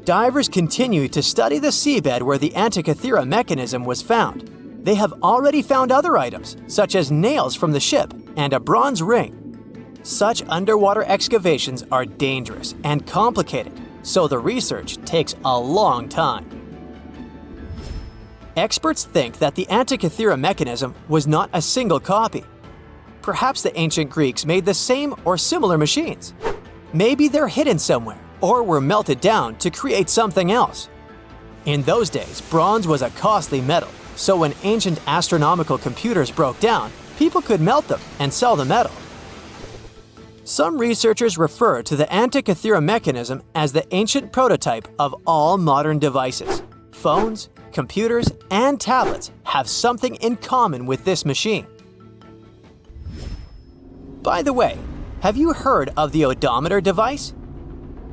Divers continue to study the seabed where the Antikythera mechanism was found. They have already found other items, such as nails from the ship and a bronze ring. Such underwater excavations are dangerous and complicated, so the research takes a long time. Experts think that the Antikythera mechanism was not a single copy. Perhaps the ancient Greeks made the same or similar machines. Maybe they're hidden somewhere or were melted down to create something else. In those days, bronze was a costly metal, so when ancient astronomical computers broke down, people could melt them and sell the metal. Some researchers refer to the Antikythera mechanism as the ancient prototype of all modern devices. Phones, computers, and tablets have something in common with this machine. By the way, have you heard of the odometer device?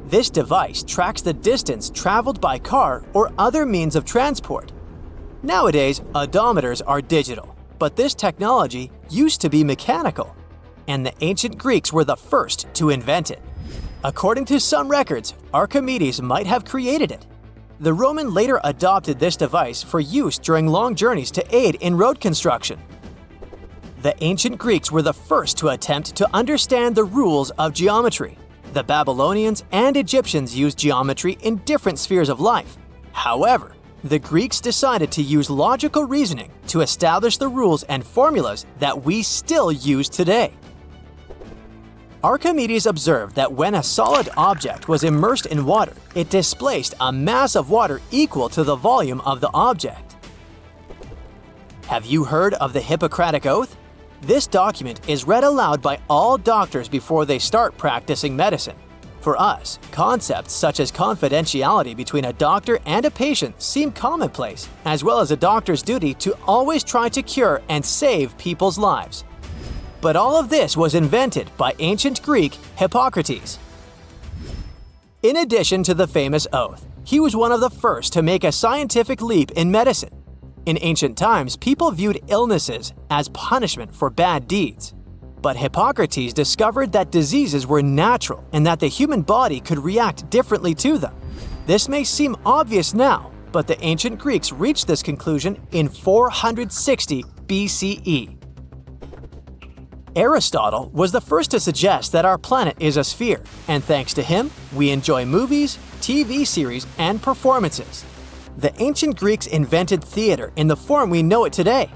This device tracks the distance traveled by car or other means of transport. Nowadays, odometers are digital, but this technology used to be mechanical, and the ancient Greeks were the first to invent it. According to some records, Archimedes might have created it. The Roman later adopted this device for use during long journeys to aid in road construction. The ancient Greeks were the first to attempt to understand the rules of geometry. The Babylonians and Egyptians used geometry in different spheres of life. However, the Greeks decided to use logical reasoning to establish the rules and formulas that we still use today. Archimedes observed that when a solid object was immersed in water, it displaced a mass of water equal to the volume of the object. Have you heard of the Hippocratic Oath? This document is read aloud by all doctors before they start practicing medicine. For us, concepts such as confidentiality between a doctor and a patient seem commonplace, as well as a doctor's duty to always try to cure and save people's lives. But all of this was invented by ancient Greek Hippocrates. In addition to the famous oath, he was one of the first to make a scientific leap in medicine. In ancient times, people viewed illnesses as punishment for bad deeds. But Hippocrates discovered that diseases were natural and that the human body could react differently to them. This may seem obvious now, but the ancient Greeks reached this conclusion in 460 BCE. Aristotle was the first to suggest that our planet is a sphere, and thanks to him, we enjoy movies, TV series, and performances. The ancient Greeks invented theater in the form we know it today.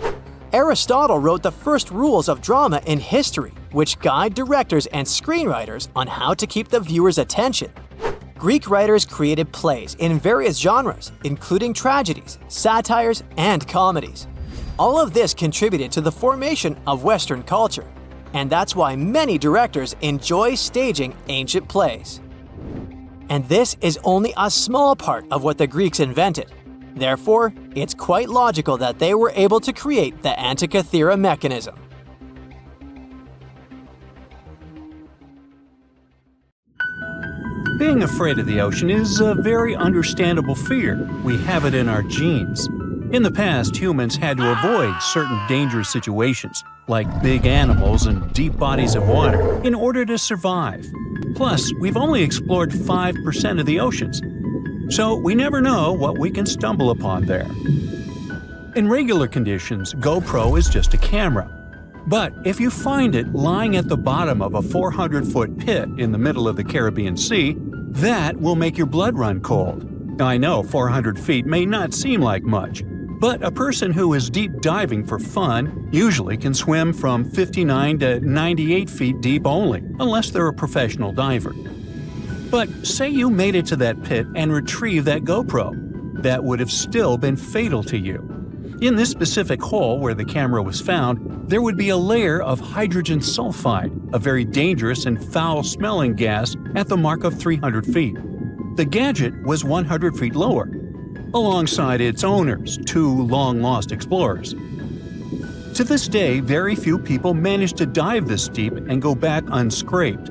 Aristotle wrote the first rules of drama in history, which guide directors and screenwriters on how to keep the viewer's attention. Greek writers created plays in various genres, including tragedies, satires, and comedies. All of this contributed to the formation of Western culture, and that's why many directors enjoy staging ancient plays. And this is only a small part of what the Greeks invented. Therefore, it's quite logical that they were able to create the Antikythera mechanism. Being afraid of the ocean is a very understandable fear. We have it in our genes. In the past, humans had to avoid certain dangerous situations, like big animals and deep bodies of water, in order to survive. Plus, we've only explored 5% of the oceans, so we never know what we can stumble upon there. In regular conditions, GoPro is just a camera. But if you find it lying at the bottom of a 400-foot pit in the middle of the Caribbean Sea, that will make your blood run cold. I know 400 feet may not seem like much, but a person who is deep diving for fun usually can swim from 59 to 98 feet deep only, unless they're a professional diver. But say you made it to that pit and retrieved that GoPro. That would have still been fatal to you. In this specific hole where the camera was found, there would be a layer of hydrogen sulfide, a very dangerous and foul-smelling gas, at the mark of 300 feet. The gadget was 100 feet lower, alongside its owners, 2 long-lost explorers. To this day, very few people manage to dive this deep and go back unscraped.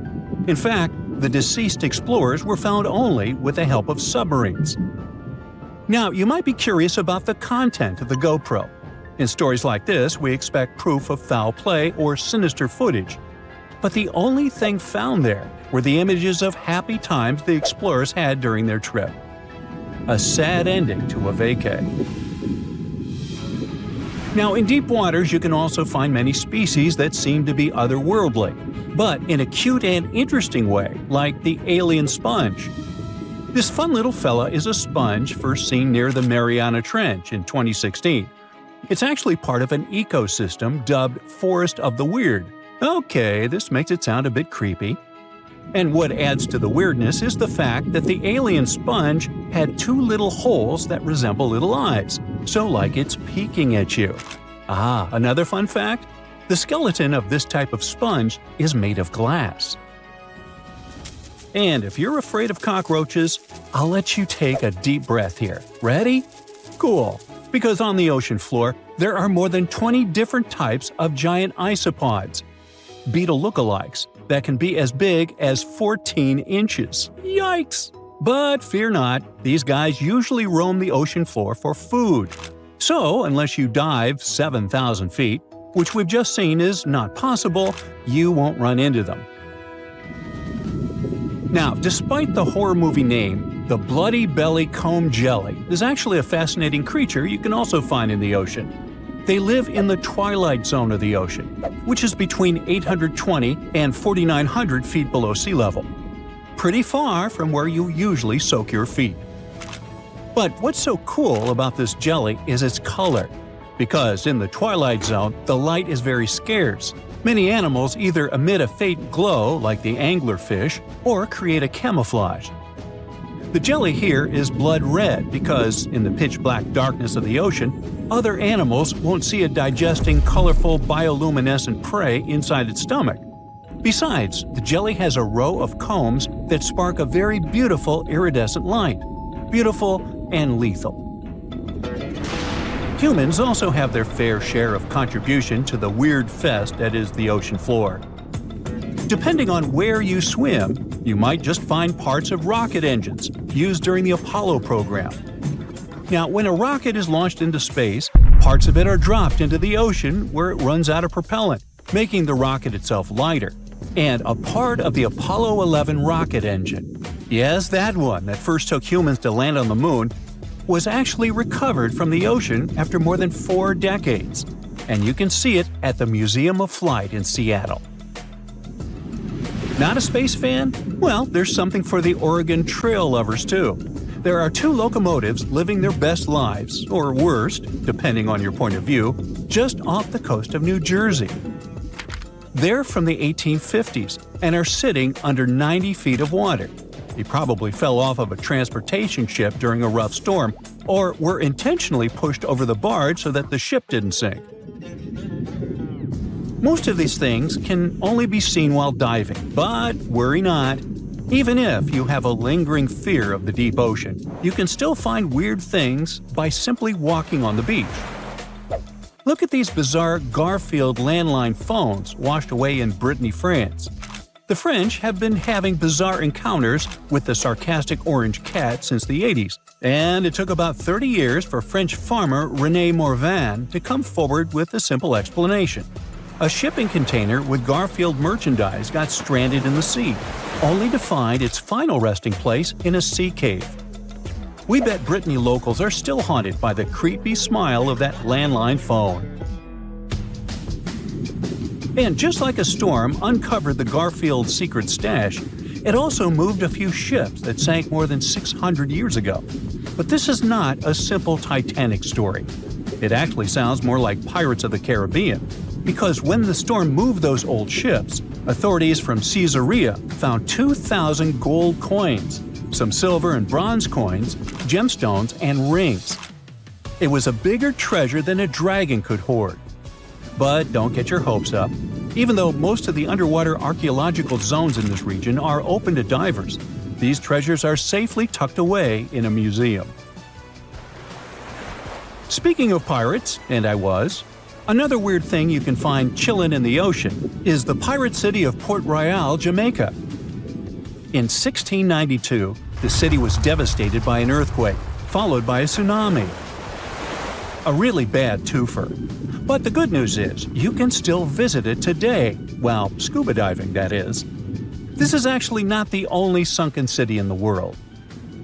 In fact, the deceased explorers were found only with the help of submarines. Now, you might be curious about the content of the GoPro. In stories like this, we expect proof of foul play or sinister footage. But the only thing found there were the images of happy times the explorers had during their trip. A sad ending to a vacay. Now, in deep waters, you can also find many species that seem to be otherworldly, but in a cute and interesting way, like the alien sponge. This fun little fella is a sponge first seen near the Mariana Trench in 2016. It's actually part of an ecosystem dubbed Forest of the Weird. Okay, this makes it sound a bit creepy. And what adds to the weirdness is the fact that the alien sponge had 2 little holes that resemble little eyes, so like it's peeking at you. Ah, another fun fact? The skeleton of this type of sponge is made of glass. And if you're afraid of cockroaches, I'll let you take a deep breath here. Ready? Cool. Because on the ocean floor, there are more than 20 different types of giant isopods, beetle lookalikes, that can be as big as 14 inches. Yikes! But fear not, these guys usually roam the ocean floor for food. So, unless you dive 7,000 feet, which we've just seen is not possible, you won't run into them. Now, despite the horror movie name, the bloody belly comb jelly is actually a fascinating creature you can also find in the ocean. They live in the twilight zone of the ocean, which is between 820 and 4,900 feet below sea level. Pretty far from where you usually soak your feet. But what's so cool about this jelly is its color. Because in the twilight zone, the light is very scarce. Many animals either emit a faint glow, like the anglerfish, or create a camouflage. The jelly here is blood red because, in the pitch-black darkness of the ocean, other animals won't see it digesting colorful bioluminescent prey inside its stomach. Besides, the jelly has a row of combs that spark a very beautiful iridescent light. Beautiful and lethal. Humans also have their fair share of contribution to the weird fest that is the ocean floor. Depending on where you swim, you might just find parts of rocket engines used during the Apollo program. Now, when a rocket is launched into space, parts of it are dropped into the ocean where it runs out of propellant, making the rocket itself lighter. And a part of the Apollo 11 rocket engine, yes, that one that first took humans to land on the moon, was actually recovered from the ocean after more than 4 decades. And you can see it at the Museum of Flight in Seattle. Not a space fan? Well, there's something for the Oregon Trail lovers too. There are two locomotives living their best lives, or worst, depending on your point of view, just off the coast of New Jersey. They're from the 1850s and are sitting under 90 feet of water. They probably fell off of a transportation ship during a rough storm, or were intentionally pushed over the barge so that the ship didn't sink. Most of these things can only be seen while diving, but worry not. Even if you have a lingering fear of the deep ocean, you can still find weird things by simply walking on the beach. Look at these bizarre Garfield landline phones washed away in Brittany, France. The French have been having bizarre encounters with the sarcastic orange cat since the 80s, and it took about 30 years for French farmer René Morvan to come forward with a simple explanation. A shipping container with Garfield merchandise got stranded in the sea, only to find its final resting place in a sea cave. We bet Brittany locals are still haunted by the creepy smile of that landline phone. And just like a storm uncovered the Garfield secret stash, it also moved a few ships that sank more than 600 years ago. But this is not a simple Titanic story. It actually sounds more like Pirates of the Caribbean, because when the storm moved those old ships, authorities from Caesarea found 2,000 gold coins, some silver and bronze coins, gemstones, and rings. It was a bigger treasure than a dragon could hoard. But don't get your hopes up. Even though most of the underwater archaeological zones in this region are open to divers, these treasures are safely tucked away in a museum. Speaking of pirates, and I was, another weird thing you can find chillin' in the ocean is the pirate city of Port Royal, Jamaica. In 1692, the city was devastated by an earthquake, followed by a tsunami. A really bad twofer. But the good news is, you can still visit it today, well, scuba diving, that is. This is actually not the only sunken city in the world.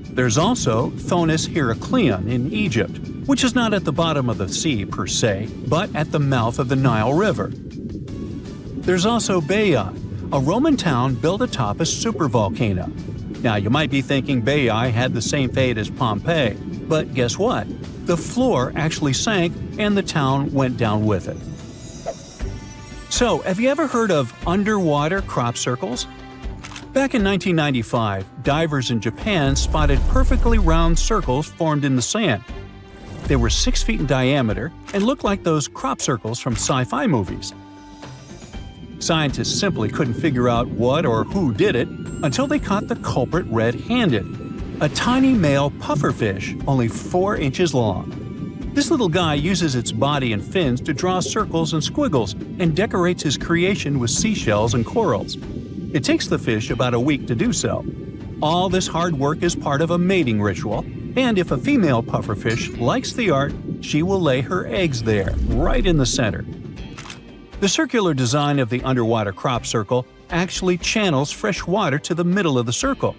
There's also Thonis Heracleion in Egypt, which is not at the bottom of the sea per se, but at the mouth of the Nile River. There's also Baiae, a Roman town built atop a supervolcano. Now, you might be thinking Baiae had the same fate as Pompeii, but guess what? The floor actually sank and the town went down with it. So, have you ever heard of underwater crop circles? Back in 1995, divers in Japan spotted perfectly round circles formed in the sand. They were 6 feet in diameter and looked like those crop circles from sci-fi movies. Scientists simply couldn't figure out what or who did it until they caught the culprit red-handed, a tiny male pufferfish only 4 inches long. This little guy uses its body and fins to draw circles and squiggles and decorates his creation with seashells and corals. It takes the fish about a week to do so. All this hard work is part of a mating ritual, and if a female pufferfish likes the art, she will lay her eggs there, right in the center. The circular design of the underwater crop circle actually channels fresh water to the middle of the circle,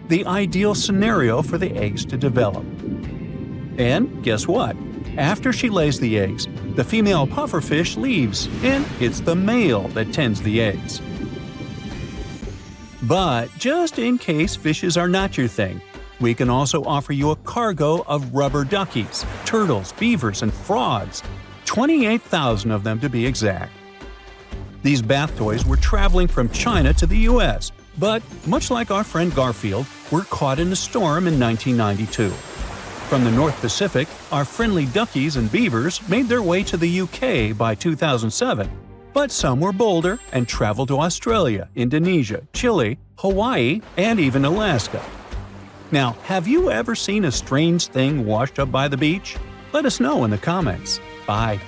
the ideal scenario for the eggs to develop. And guess what? After she lays the eggs, the female pufferfish leaves, and it's the male that tends the eggs. But just in case fishes are not your thing, we can also offer you a cargo of rubber duckies, turtles, beavers, and frogs, 28,000 of them to be exact. These bath toys were traveling from China to the US, but much like our friend Garfield, were caught in a storm in 1992. From the North Pacific, our friendly duckies and beavers made their way to the UK by 2007. But some were bolder and traveled to Australia, Indonesia, Chile, Hawaii, and even Alaska. Now, have you ever seen a strange thing washed up by the beach? Let us know in the comments. Bye.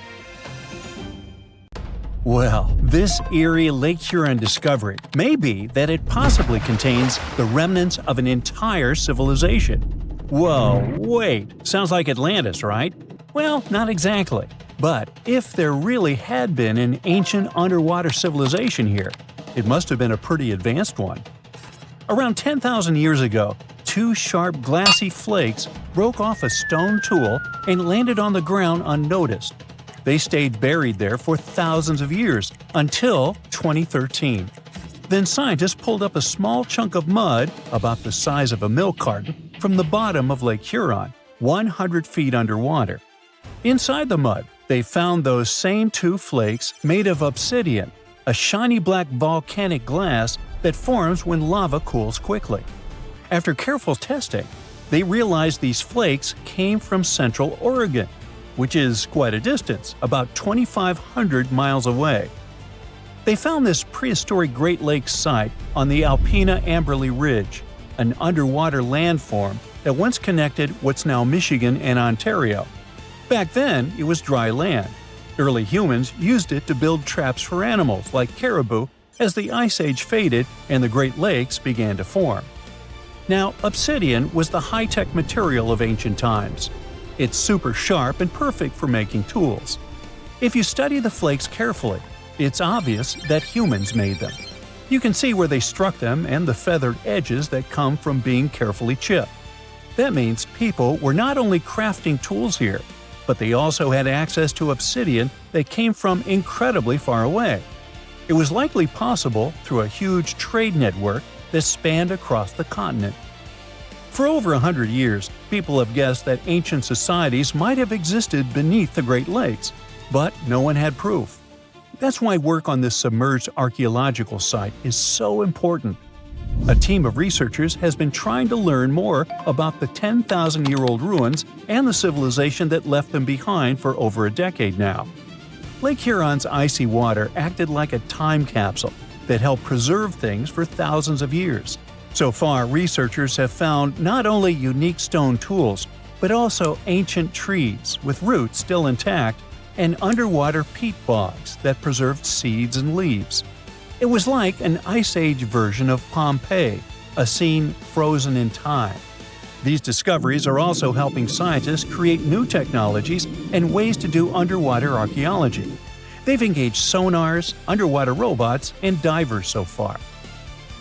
Well, this eerie Lake Huron discovery may be that it possibly contains the remnants of an entire civilization. Whoa, wait, sounds like Atlantis, right? Well, not exactly. But if there really had been an ancient underwater civilization here, it must have been a pretty advanced one. Around 10,000 years ago, 2 sharp glassy flakes broke off a stone tool and landed on the ground unnoticed. They stayed buried there for thousands of years, until 2013. Then scientists pulled up a small chunk of mud, about the size of a milk carton, from the bottom of Lake Huron, 100 feet underwater. Inside the mud, they found those same two flakes made of obsidian, a shiny black volcanic glass that forms when lava cools quickly. After careful testing, they realized these flakes came from Central Oregon, which is quite a distance, about 2,500 miles away. They found this prehistoric Great Lakes site on the Alpena Amberley Ridge, an underwater landform that once connected what's now Michigan and Ontario. Back then, it was dry land. Early humans used it to build traps for animals like caribou as the Ice Age faded and the Great Lakes began to form. Now, obsidian was the high-tech material of ancient times. It's super sharp and perfect for making tools. If you study the flakes carefully, it's obvious that humans made them. You can see where they struck them and the feathered edges that come from being carefully chipped. That means people were not only crafting tools here, but they also had access to obsidian that came from incredibly far away. It was likely possible through a huge trade network that spanned across the continent. For over 100 years, people have guessed that ancient societies might have existed beneath the Great Lakes, but no one had proof. That's why work on this submerged archaeological site is so important. A team of researchers has been trying to learn more about the 10,000-year-old ruins and the civilization that left them behind for over a decade now. Lake Huron's icy water acted like a time capsule that helped preserve things for thousands of years. So far, researchers have found not only unique stone tools, but also ancient trees with roots still intact and underwater peat bogs that preserved seeds and leaves. It was like an Ice Age version of Pompeii, a scene frozen in time. These discoveries are also helping scientists create new technologies and ways to do underwater archaeology. They've engaged sonars, underwater robots, and divers so far.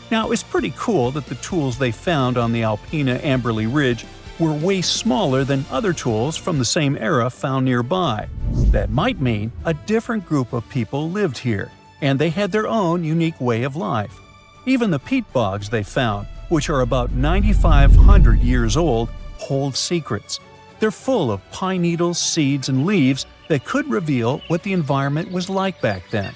Now, it's pretty cool that the tools they found on the Alpena Amberley Ridge were way smaller than other tools from the same era found nearby. That might mean a different group of people lived here, and they had their own unique way of life. Even the peat bogs they found, which are about 9,500 years old, hold secrets. They're full of pine needles, seeds, and leaves that could reveal what the environment was like back then.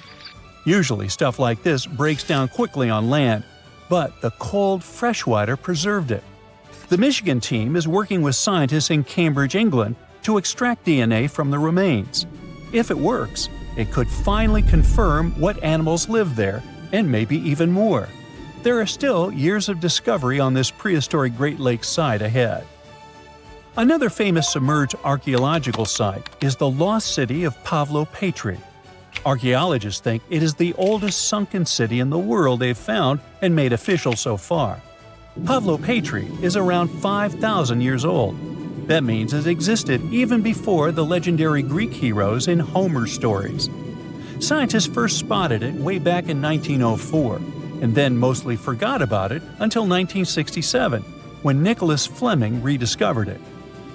Usually stuff like this breaks down quickly on land, but the cold freshwater preserved it. The Michigan team is working with scientists in Cambridge, England, to extract DNA from the remains. If it works, it could finally confirm what animals lived there, and maybe even more. There are still years of discovery on this prehistoric Great Lakes site ahead. Another famous submerged archaeological site is the lost city of Pavlopetri. Archaeologists think it is the oldest sunken city in the world they've found and made official so far. Pavlopetri is around 5,000 years old. That means it existed even before the legendary Greek heroes in Homer's stories. Scientists first spotted it way back in 1904, and then mostly forgot about it until 1967, when Nicholas Fleming rediscovered it.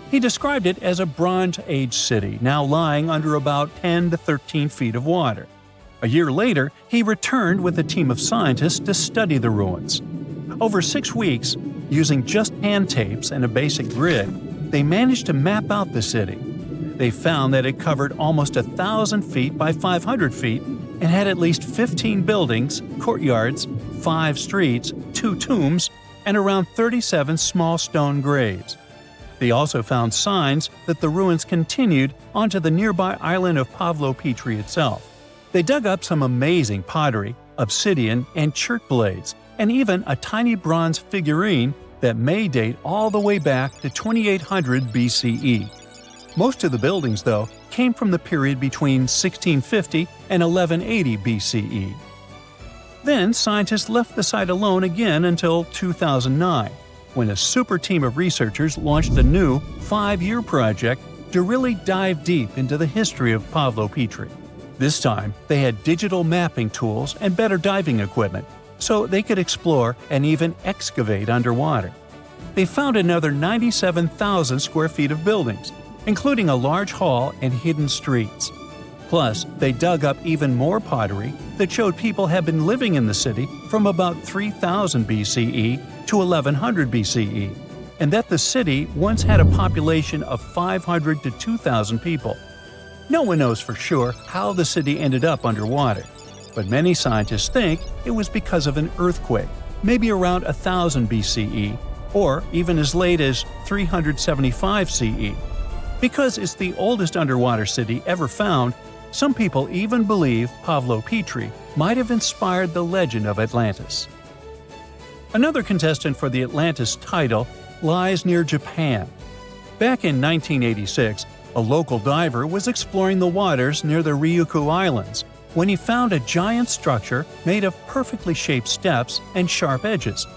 He described it as a Bronze Age city now lying under about 10 to 13 feet of water. A year later, he returned with a team of scientists to study the ruins. Over 6 weeks, using just hand tapes and a basic grid, they managed to map out the city. They found that it covered almost 1,000 feet by 500 feet and had at least 15 buildings, courtyards, 5 streets, 2 tombs, and around 37 small stone graves. They also found signs that the ruins continued onto the nearby island of Pavlopetri itself. They dug up some amazing pottery, obsidian, and chert blades, and even a tiny bronze figurine that may date all the way back to 2800 BCE. Most of the buildings, though, came from the period between 1650 and 1180 BCE. Then scientists left the site alone again until 2009, when a super team of researchers launched a new 5-year project to really dive deep into the history of Pavlopetri. This time, they had digital mapping tools and better diving equipment, so they could explore and even excavate underwater. They found another 97,000 square feet of buildings, including a large hall and hidden streets. Plus, they dug up even more pottery that showed people had been living in the city from about 3000 BCE to 1100 BCE. and that the city once had a population of 500 to 2,000 people. No one knows for sure how the city ended up underwater, but many scientists think it was because of an earthquake, maybe around 1000 BCE, or even as late as 375 CE. Because it's the oldest underwater city ever found, some people even believe Pavlopetri might have inspired the legend of Atlantis. Another contestant for the Atlantis title lies near Japan. Back in 1986, a local diver was exploring the waters near the Ryukyu Islands when he found a giant structure made of perfectly shaped steps and sharp edges.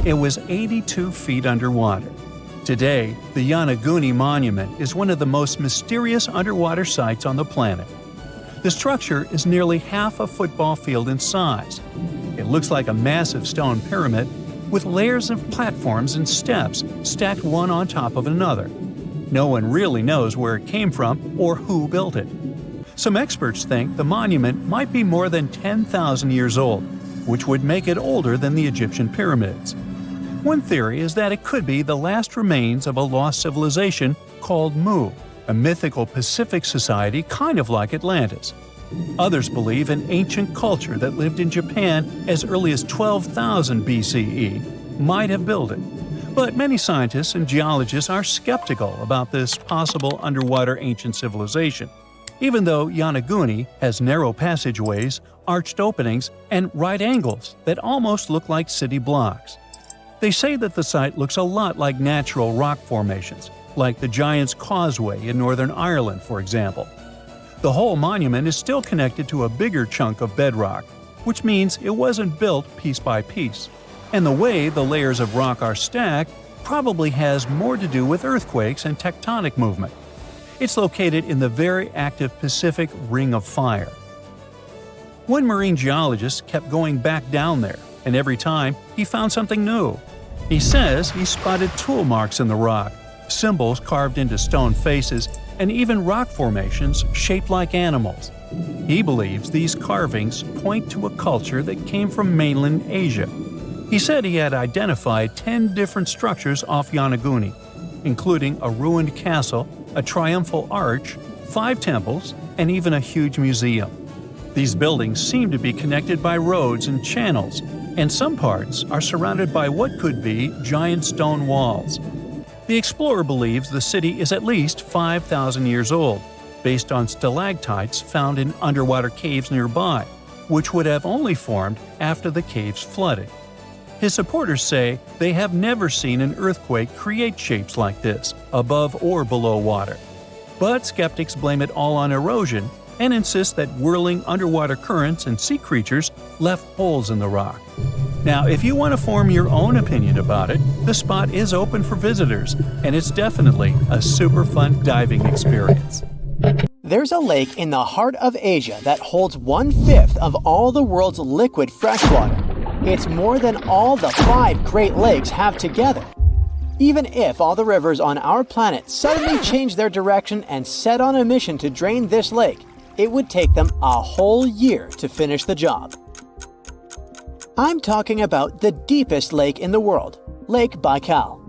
It was 82 feet underwater. Today, the Yonaguni Monument is one of the most mysterious underwater sites on the planet. The structure is nearly half a football field in size. It looks like a massive stone pyramid with layers of platforms and steps stacked one on top of another. No one really knows where it came from or who built it. Some experts think the monument might be more than 10,000 years old, which would make it older than the Egyptian pyramids. One theory is that it could be the last remains of a lost civilization called Mu, a mythical Pacific society kind of like Atlantis. Others believe an ancient culture that lived in Japan as early as 12,000 BCE might have built it. But many scientists and geologists are skeptical about this possible underwater ancient civilization, even though Yonaguni has narrow passageways, arched openings, and right angles that almost look like city blocks. They say that the site looks a lot like natural rock formations, like the Giant's Causeway in Northern Ireland, for example. The whole monument is still connected to a bigger chunk of bedrock, which means it wasn't built piece by piece. And the way the layers of rock are stacked probably has more to do with earthquakes and tectonic movement. It's located in the very active Pacific Ring of Fire. One marine geologist kept going back down there, and every time he found something new. He says he spotted tool marks in the rock, symbols carved into stone faces, and even rock formations shaped like animals. He believes these carvings point to a culture that came from mainland Asia. He said he had identified 10 different structures off Yonaguni, including a ruined castle, a triumphal arch, 5 temples, and even a huge museum. These buildings seem to be connected by roads and channels, and some parts are surrounded by what could be giant stone walls. The explorer believes the city is at least 5,000 years old, based on stalactites found in underwater caves nearby, which would have only formed after the caves flooded. His supporters say they have never seen an earthquake create shapes like this, above or below water. But skeptics blame it all on erosion and insist that whirling underwater currents and sea creatures left holes in the rock. Now, if you want to form your own opinion about it, the spot is open for visitors, and it's definitely a super fun diving experience. There's a lake in the heart of Asia that holds 1/5 of all the world's liquid freshwater. It's more than all the 5 Great Lakes have together. Even if all the rivers on our planet suddenly changed their direction and set on a mission to drain this lake, it would take them a whole year to finish the job. I'm talking about the deepest lake in the world, Lake Baikal.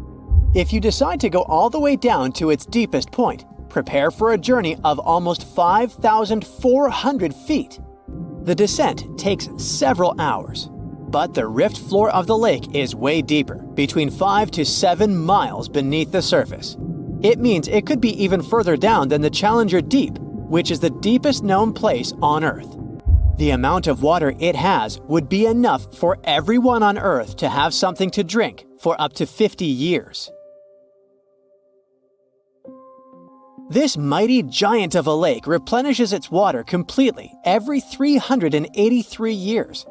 If you decide to go all the way down to its deepest point, prepare for a journey of almost 5,400 feet. The descent takes several hours, but the rift floor of the lake is way deeper, between 5 to 7 miles beneath the surface. It means it could be even further down than the Challenger Deep, which is the deepest known place on Earth. The amount of water it has would be enough for everyone on Earth to have something to drink for up to 50 years. This mighty giant of a lake replenishes its water completely every 383 years.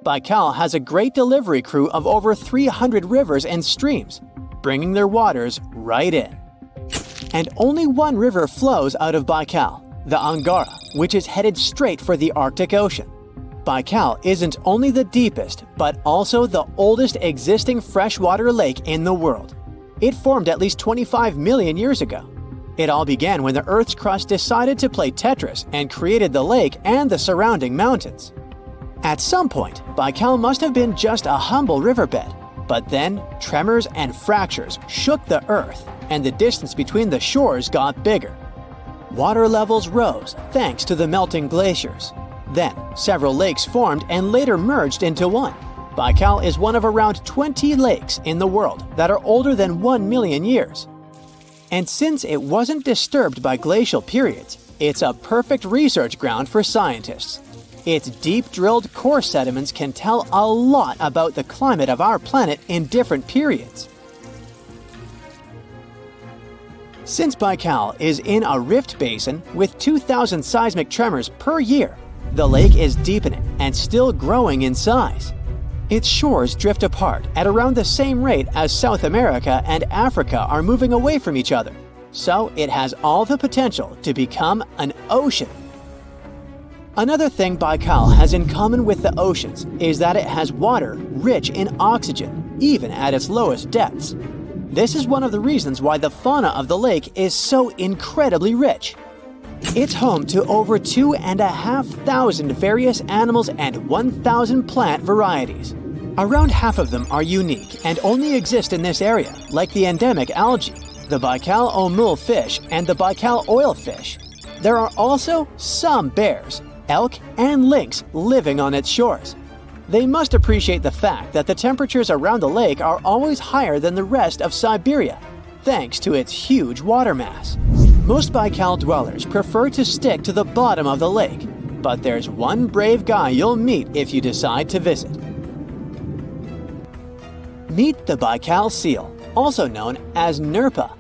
Baikal has a great delivery crew of over 300 rivers and streams, bringing their waters right in. And only one river flows out of Baikal, the Angara, which is headed straight for the Arctic Ocean. Baikal isn't only the deepest, but also the oldest existing freshwater lake in the world. It formed at least 25 million years ago. It all began when the Earth's crust decided to play Tetris and created the lake and the surrounding mountains. At some point, Baikal must have been just a humble riverbed, But then, tremors and fractures shook the earth, and the distance between the shores got bigger. Water levels rose thanks to the melting glaciers. Then, several lakes formed and later merged into one. Baikal is one of around 20 lakes in the world that are older than 1 million years. And since it wasn't disturbed by glacial periods, it's a perfect research ground for scientists. Its deep-drilled core sediments can tell a lot about the climate of our planet in different periods. Since Baikal is in a rift basin with 2,000 seismic tremors per year, the lake is deepening and still growing in size. Its shores drift apart at around the same rate as South America and Africa are moving away from each other, so it has all the potential to become an ocean. Another thing Baikal has in common with the oceans is that it has water rich in oxygen, even at its lowest depths. This is one of the reasons why the fauna of the lake is so incredibly rich. It's home to over 2,500 various animals and 1,000 plant varieties. Around half of them are unique and only exist in this area, like the endemic algae, the Baikal omul fish, and the Baikal oilfish. There are also some bears, elk, and lynx living on its shores. They must appreciate the fact that the temperatures around the lake are always higher than the rest of Siberia, thanks to its huge water mass. Most Baikal dwellers prefer to stick to the bottom of the lake, but there's one brave guy you'll meet if you decide to visit. Meet the Baikal seal, also known as Nerpa.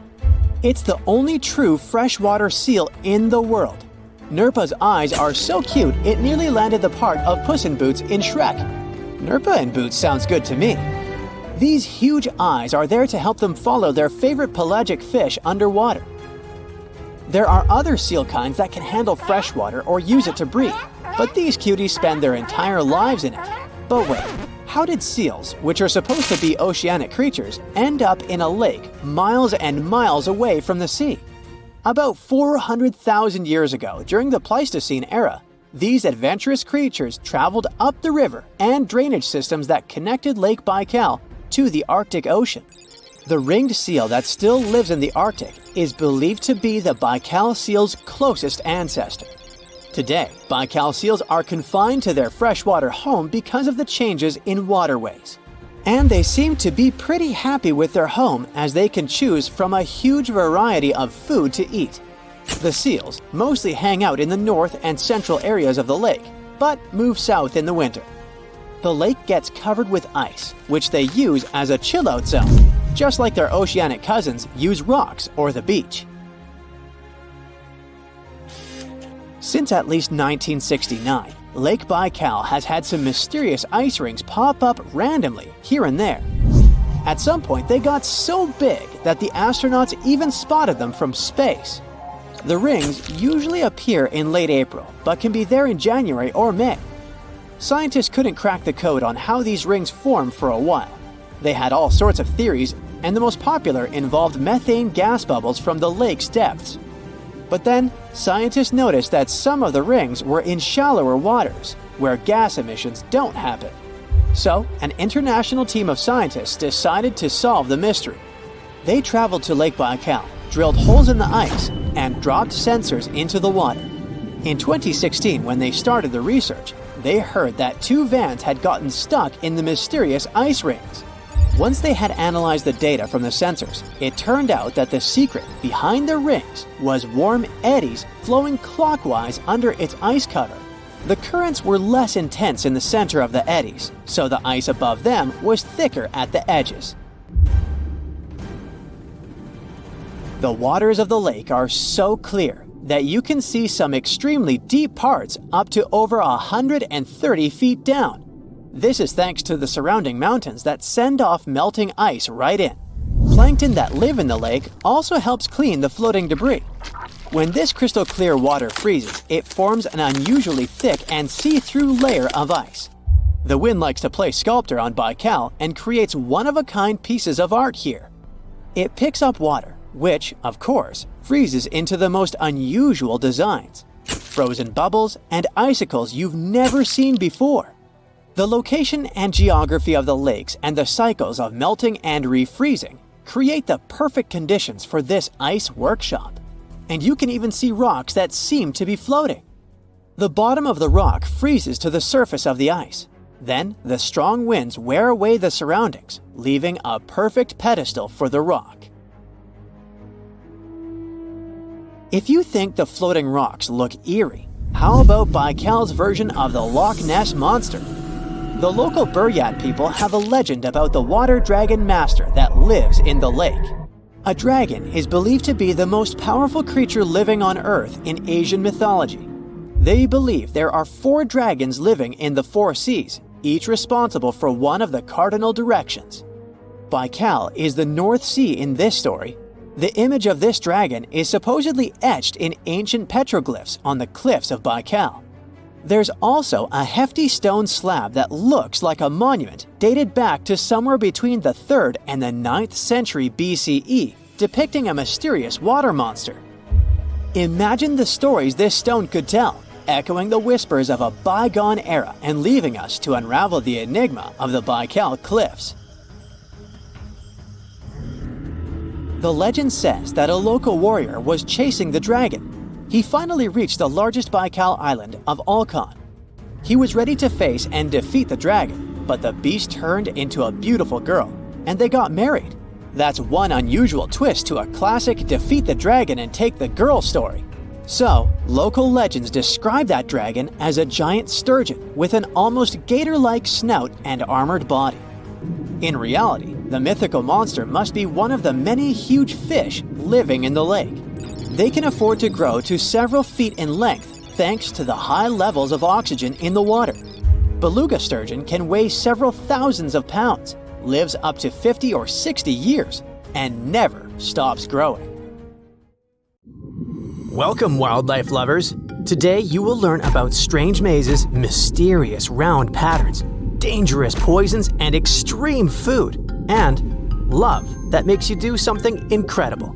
It's the only true freshwater seal in the world. Nerpa's eyes are so cute it nearly landed the part of Puss in Boots in Shrek. Nerpa in Boots sounds good to me. These huge eyes are there to help them follow their favorite pelagic fish underwater. There are other seal kinds that can handle freshwater or use it to breathe, but these cuties spend their entire lives in it. But wait, how did seals, which are supposed to be oceanic creatures, end up in a lake miles and miles away from the sea? About 400,000 years ago, during the Pleistocene era, these adventurous creatures traveled up the river and drainage systems that connected Lake Baikal to the Arctic Ocean. The ringed seal that still lives in the Arctic is believed to be the Baikal seal's closest ancestor. Today, Baikal seals are confined to their freshwater home because of the changes in waterways. And they seem to be pretty happy with their home as they can choose from a huge variety of food to eat. The seals mostly hang out in the north and central areas of the lake, but move south in the winter. The lake gets covered with ice, which they use as a chill-out zone, just like their oceanic cousins use rocks or the beach. Since at least 1969, Lake Baikal has had some mysterious ice rings pop up randomly here and there. At some point, they got so big that the astronauts even spotted them from space. The rings usually appear in late April, but can be there in January or May. Scientists couldn't crack the code on how these rings form for a while. They had all sorts of theories, and the most popular involved methane gas bubbles from the lake's depths. But then, scientists noticed that some of the rings were in shallower waters, where gas emissions don't happen. So, an international team of scientists decided to solve the mystery. They traveled to Lake Baikal, drilled holes in the ice, and dropped sensors into the water. In 2016, when they started the research, they heard that 2 vans had gotten stuck in the mysterious ice rings. Once they had analyzed the data from the sensors, it turned out that the secret behind the rings was warm eddies flowing clockwise under its ice cover. The currents were less intense in the center of the eddies, so the ice above them was thicker at the edges. The waters of the lake are so clear that you can see some extremely deep parts up to over 130 feet down. This is thanks to the surrounding mountains that send off melting ice right in. Plankton that live in the lake also helps clean the floating debris. When this crystal clear water freezes, it forms an unusually thick and see-through layer of ice. The wind likes to play sculptor on Baikal and creates one-of-a-kind pieces of art here. It picks up water, which, of course, freezes into the most unusual designs. Frozen bubbles and icicles you've never seen before. The location and geography of the lakes and the cycles of melting and refreezing create the perfect conditions for this ice workshop. And you can even see rocks that seem to be floating. The bottom of the rock freezes to the surface of the ice. Then, the strong winds wear away the surroundings, leaving a perfect pedestal for the rock. If you think the floating rocks look eerie, how about Baikal's version of the Loch Ness Monster? The local Buryat people have a legend about the water dragon master that lives in the lake. A dragon is believed to be the most powerful creature living on Earth in Asian mythology. They believe there are 4 dragons living in the 4 seas, each responsible for one of the cardinal directions. Baikal is the North Sea in this story. The image of this dragon is supposedly etched in ancient petroglyphs on the cliffs of Baikal. There's also a hefty stone slab that looks like a monument dated back to somewhere between the 3rd and the 9th century BCE, depicting a mysterious water monster. Imagine the stories this stone could tell, echoing the whispers of a bygone era and leaving us to unravel the enigma of the Baikal cliffs. The legend says that a local warrior was chasing the dragon. He finally reached the largest Baikal island of Alkan. He was ready to face and defeat the dragon, but the beast turned into a beautiful girl, and they got married. That's one unusual twist to a classic defeat the dragon and take the girl story. So, local legends describe that dragon as a giant sturgeon with an almost gator-like snout and armored body. In reality, the mythical monster must be one of the many huge fish living in the lake. They can afford to grow to several feet in length thanks to the high levels of oxygen in the water. Beluga sturgeon can weigh several thousands of pounds, lives up to 50 or 60 years, and never stops growing. Welcome, wildlife lovers! Today you will learn about strange mazes, mysterious round patterns, dangerous poisons, and extreme food, and love that makes you do something incredible.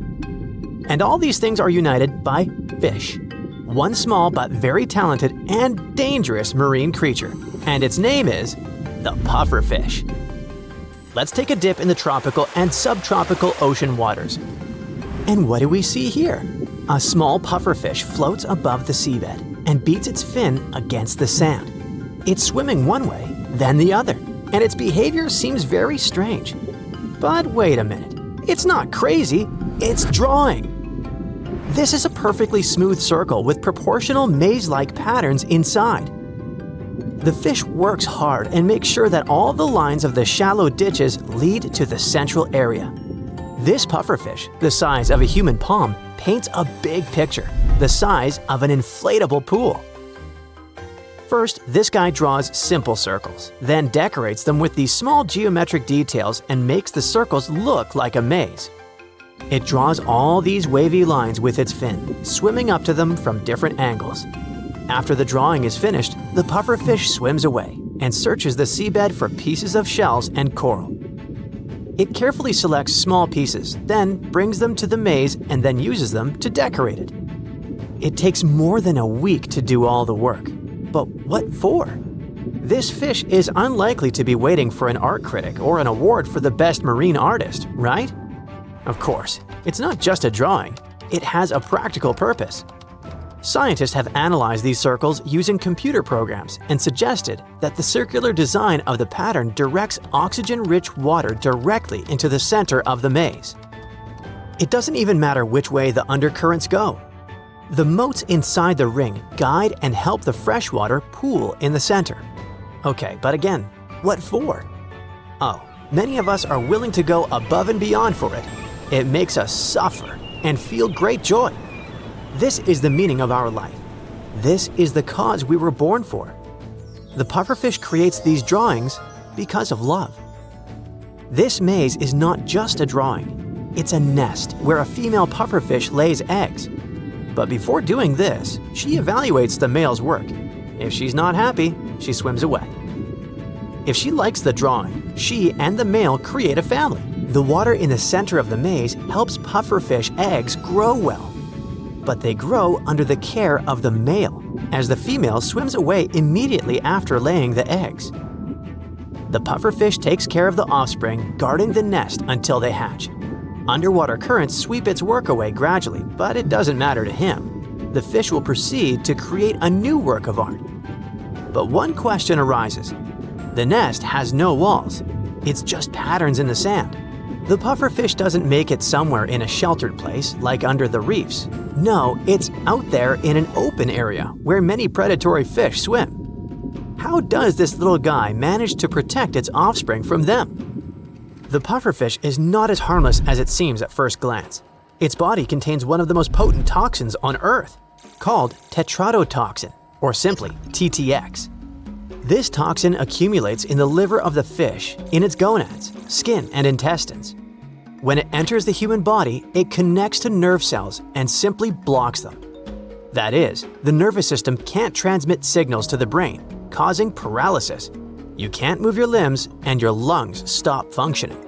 And all these things are united by fish. One small but very talented and dangerous marine creature, and its name is the pufferfish. Let's take a dip in the tropical and subtropical ocean waters. And what do we see here? A small pufferfish floats above the seabed and beats its fin against the sand. It's swimming one way, then the other, and its behavior seems very strange. But wait a minute, it's not crazy, it's drawing. This is a perfectly smooth circle with proportional maze-like patterns inside. The fish works hard and makes sure that all the lines of the shallow ditches lead to the central area. This pufferfish, the size of a human palm, paints a big picture, the size of an inflatable pool. First, this guy draws simple circles, then decorates them with these small geometric details and makes the circles look like a maze. It draws all these wavy lines with its fin, swimming up to them from different angles. After the drawing is finished, the pufferfish swims away and searches the seabed for pieces of shells and coral. It carefully selects small pieces, then brings them to the maze and then uses them to decorate it. It takes more than a week to do all the work. But what for? This fish is unlikely to be waiting for an art critic or an award for the best marine artist, right? Of course, it's not just a drawing, it has a practical purpose. Scientists have analyzed these circles using computer programs and suggested that the circular design of the pattern directs oxygen-rich water directly into the center of the maze. It doesn't even matter which way the undercurrents go. The moats inside the ring guide and help the freshwater pool in the center. Okay, but again, what for? Oh, many of us are willing to go above and beyond for it. It makes us suffer and feel great joy. This is the meaning of our life. This is the cause we were born for. The pufferfish creates these drawings because of love. This maze is not just a drawing. It's a nest where a female pufferfish lays eggs. But before doing this, she evaluates the male's work. If she's not happy, she swims away. If she likes the drawing, she and the male create a family. The water in the center of the maze helps pufferfish eggs grow well. But they grow under the care of the male, as the female swims away immediately after laying the eggs. The pufferfish takes care of the offspring, guarding the nest until they hatch. Underwater currents sweep its work away gradually, but it doesn't matter to him. The fish will proceed to create a new work of art. But one question arises. The nest has no walls. It's just patterns in the sand. The pufferfish doesn't make it somewhere in a sheltered place, like under the reefs. No, it's out there in an open area where many predatory fish swim. How does this little guy manage to protect its offspring from them? The pufferfish is not as harmless as it seems at first glance. Its body contains one of the most potent toxins on Earth, called tetrodotoxin, or simply TTX. This toxin accumulates in the liver of the fish, in its gonads, skin, and intestines. When it enters the human body, it connects to nerve cells and simply blocks them. That is, the nervous system can't transmit signals to the brain, causing paralysis. You can't move your limbs and your lungs stop functioning.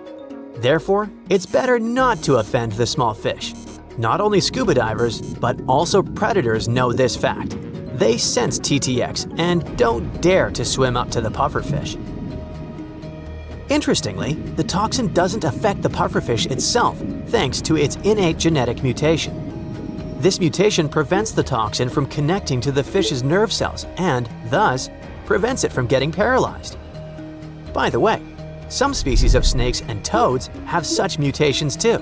Therefore, it's better not to offend the small fish. Not only scuba divers, but also predators know this fact. They sense TTX and don't dare to swim up to the pufferfish. Interestingly, the toxin doesn't affect the pufferfish itself thanks to its innate genetic mutation. This mutation prevents the toxin from connecting to the fish's nerve cells and, thus, prevents it from getting paralyzed. By the way, some species of snakes and toads have such mutations too.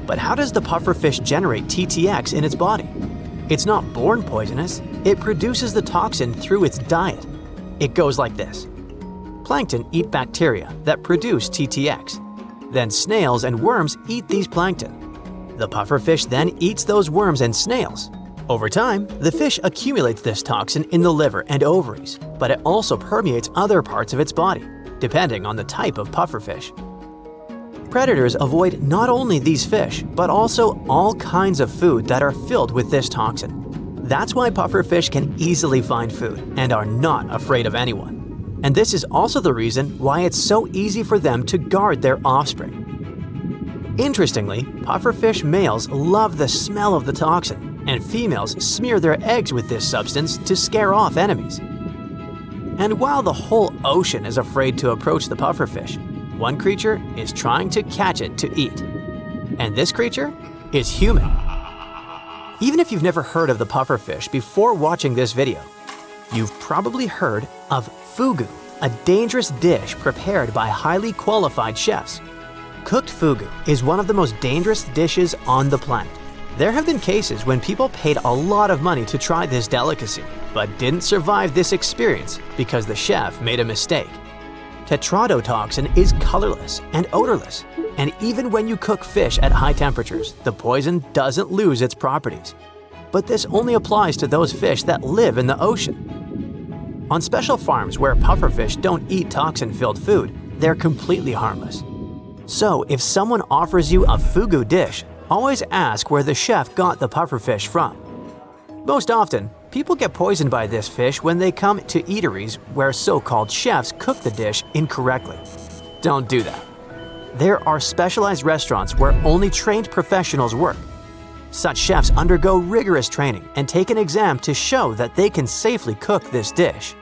But how does the pufferfish generate TTX in its body? It's not born poisonous, it produces the toxin through its diet. It goes like this. Plankton eat bacteria that produce TTX. Then snails and worms eat these plankton. The pufferfish then eats those worms and snails. Over time, the fish accumulates this toxin in the liver and ovaries, but it also permeates other parts of its body, depending on the type of pufferfish. Predators avoid not only these fish, but also all kinds of food that are filled with this toxin. That's why pufferfish can easily find food and are not afraid of anyone. And this is also the reason why it's so easy for them to guard their offspring. Interestingly, pufferfish males love the smell of the toxin, and females smear their eggs with this substance to scare off enemies. And while the whole ocean is afraid to approach the pufferfish, one creature is trying to catch it to eat. And this creature is human. Even if you've never heard of the pufferfish before watching this video, you've probably heard of fugu, a dangerous dish prepared by highly qualified chefs. Cooked fugu is one of the most dangerous dishes on the planet. There have been cases when people paid a lot of money to try this delicacy, but didn't survive this experience because the chef made a mistake. Tetrodotoxin is colorless and odorless, and even when you cook fish at high temperatures, the poison doesn't lose its properties. But this only applies to those fish that live in the ocean. On special farms where pufferfish don't eat toxin-filled food, they're completely harmless. So if someone offers you a fugu dish, always ask where the chef got the pufferfish from. Most often, people get poisoned by this fish when they come to eateries where so-called chefs cook the dish incorrectly. Don't do that. There are specialized restaurants where only trained professionals work. Such chefs undergo rigorous training and take an exam to show that they can safely cook this dish.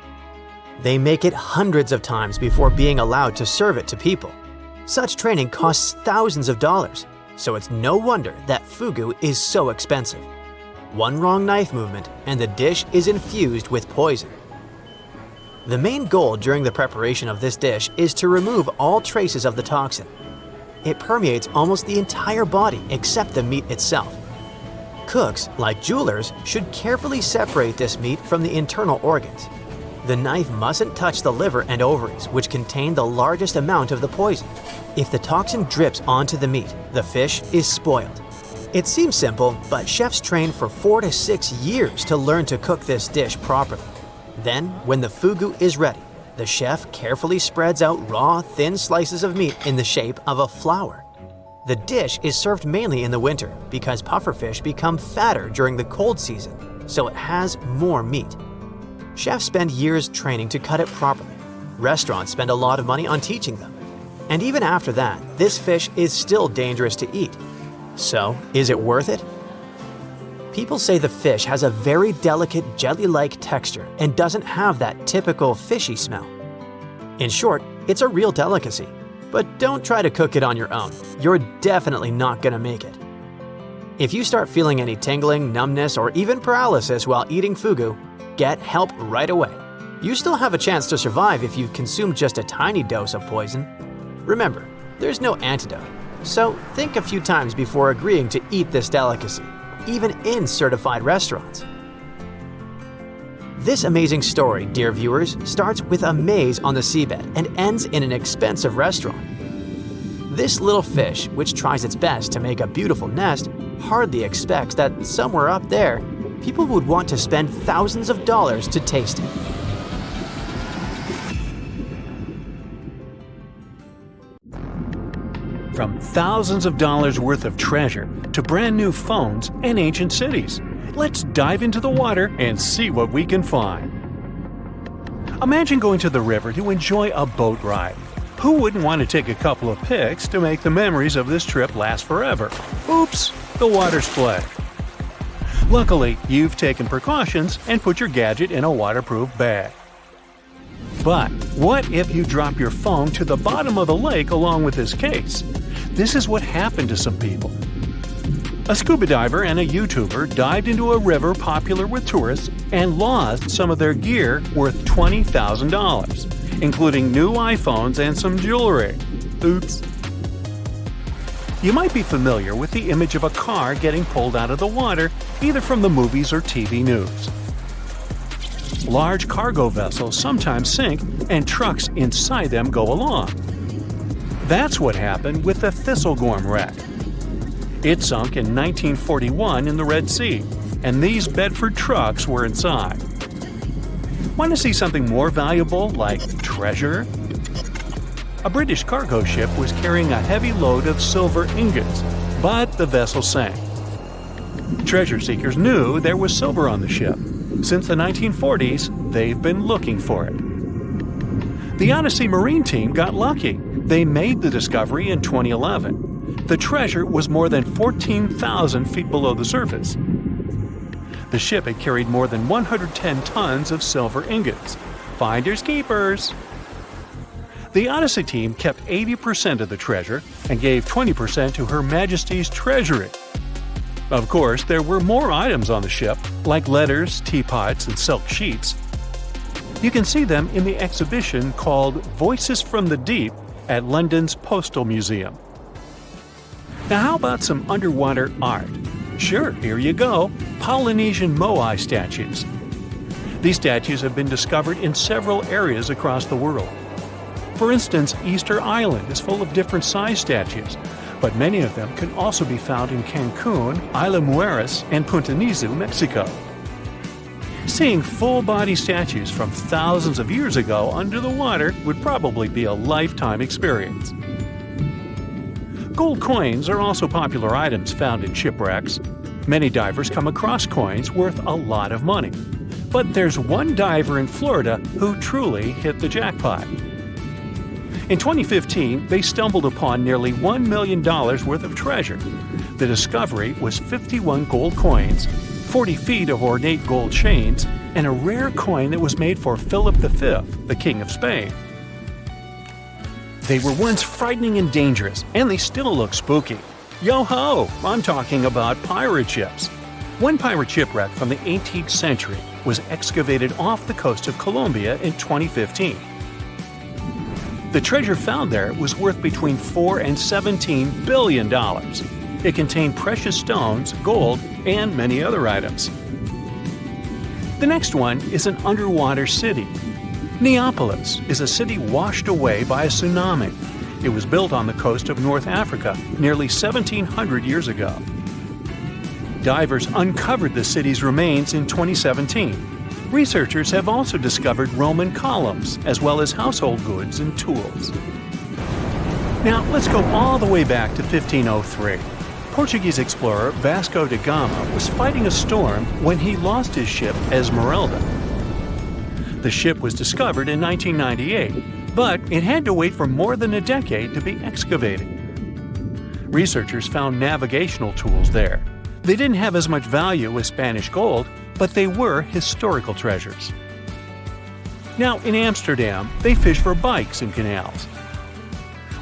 They make it hundreds of times before being allowed to serve it to people. Such training costs thousands of dollars, so it's no wonder that fugu is so expensive. One wrong knife movement and the dish is infused with poison. The main goal during the preparation of this dish is to remove all traces of the toxin. It permeates almost the entire body except the meat itself. Cooks, like jewelers, should carefully separate this meat from the internal organs. The knife mustn't touch the liver and ovaries, which contain the largest amount of the poison. If the toxin drips onto the meat, the fish is spoiled. It seems simple, but chefs train for 4 to 6 years to learn to cook this dish properly. Then, when the fugu is ready, the chef carefully spreads out raw, thin slices of meat in the shape of a flower. The dish is served mainly in the winter because pufferfish become fatter during the cold season, so it has more meat. Chefs spend years training to cut it properly. Restaurants spend a lot of money on teaching them. And even after that, this fish is still dangerous to eat. So, is it worth it? People say the fish has a very delicate jelly-like texture and doesn't have that typical fishy smell. In short, it's a real delicacy. But don't try to cook it on your own. You're definitely not gonna make it. If you start feeling any tingling, numbness, or even paralysis while eating fugu, get help right away. You still have a chance to survive if you've consumed just a tiny dose of poison. Remember, there's no antidote, so think a few times before agreeing to eat this delicacy, even in certified restaurants. This amazing story, dear viewers, starts with a maze on the seabed and ends in an expensive restaurant. This little fish, which tries its best to make a beautiful nest, hardly expects that somewhere up there, people would want to spend thousands of dollars to taste it. From thousands of dollars worth of treasure to brand new phones and ancient cities, let's dive into the water and see what we can find. Imagine going to the river to enjoy a boat ride. Who wouldn't want to take a couple of pics to make the memories of this trip last forever? Oops, the water split. Luckily, you've taken precautions and put your gadget in a waterproof bag. But what if you drop your phone to the bottom of the lake along with this case? This is what happened to some people. A scuba diver and a YouTuber dived into a river popular with tourists and lost some of their gear worth $20,000, including new iPhones and some jewelry. Oops. You might be familiar with the image of a car getting pulled out of the water, either from the movies or TV news. Large cargo vessels sometimes sink, and trucks inside them go along. That's what happened with the Thistlegorm wreck. It sunk in 1941 in the Red Sea, and these Bedford trucks were inside. Want to see something more valuable, like treasure? A British cargo ship was carrying a heavy load of silver ingots, but the vessel sank. Treasure seekers knew there was silver on the ship. Since the 1940s, they've been looking for it. The Odyssey Marine team got lucky. They made the discovery in 2011. The treasure was more than 14,000 feet below the surface. The ship had carried more than 110 tons of silver ingots. Finders keepers. The Odyssey team kept 80% of the treasure and gave 20% to Her Majesty's Treasury. Of course, there were more items on the ship, like letters, teapots, and silk sheets. You can see them in the exhibition called Voices from the Deep at London's Postal Museum. Now how about some underwater art? Sure, here you go, Polynesian moai statues. These statues have been discovered in several areas across the world. For instance, Easter Island is full of different size statues, but many of them can also be found in Cancun, Isla Mujeres, and Punta Nizu, Mexico. Seeing full-body statues from thousands of years ago under the water would probably be a lifetime experience. Gold coins are also popular items found in shipwrecks. Many divers come across coins worth a lot of money. But there's one diver in Florida who truly hit the jackpot. In 2015, they stumbled upon nearly $1 million worth of treasure. The discovery was 51 gold coins, 40 feet of ornate gold chains, and a rare coin that was made for Philip V, the King of Spain. They were once frightening and dangerous, and they still look spooky. Yo-ho! I'm talking about pirate ships. One pirate shipwreck from the 18th century was excavated off the coast of Colombia in 2015. The treasure found there was worth between $4 and $17 billion. It contained precious stones, gold, and many other items. The next one is an underwater city. Neapolis is a city washed away by a tsunami. It was built on the coast of North Africa nearly 1,700 years ago. Divers uncovered the city's remains in 2017. Researchers have also discovered Roman columns, as well as household goods and tools. Now, let's go all the way back to 1503. Portuguese explorer Vasco da Gama was fighting a storm when he lost his ship Esmeralda. The ship was discovered in 1998, but it had to wait for more than a decade to be excavated. Researchers found navigational tools there. They didn't have as much value as Spanish gold, but they were historical treasures. Now, in Amsterdam, they fish for bikes in canals.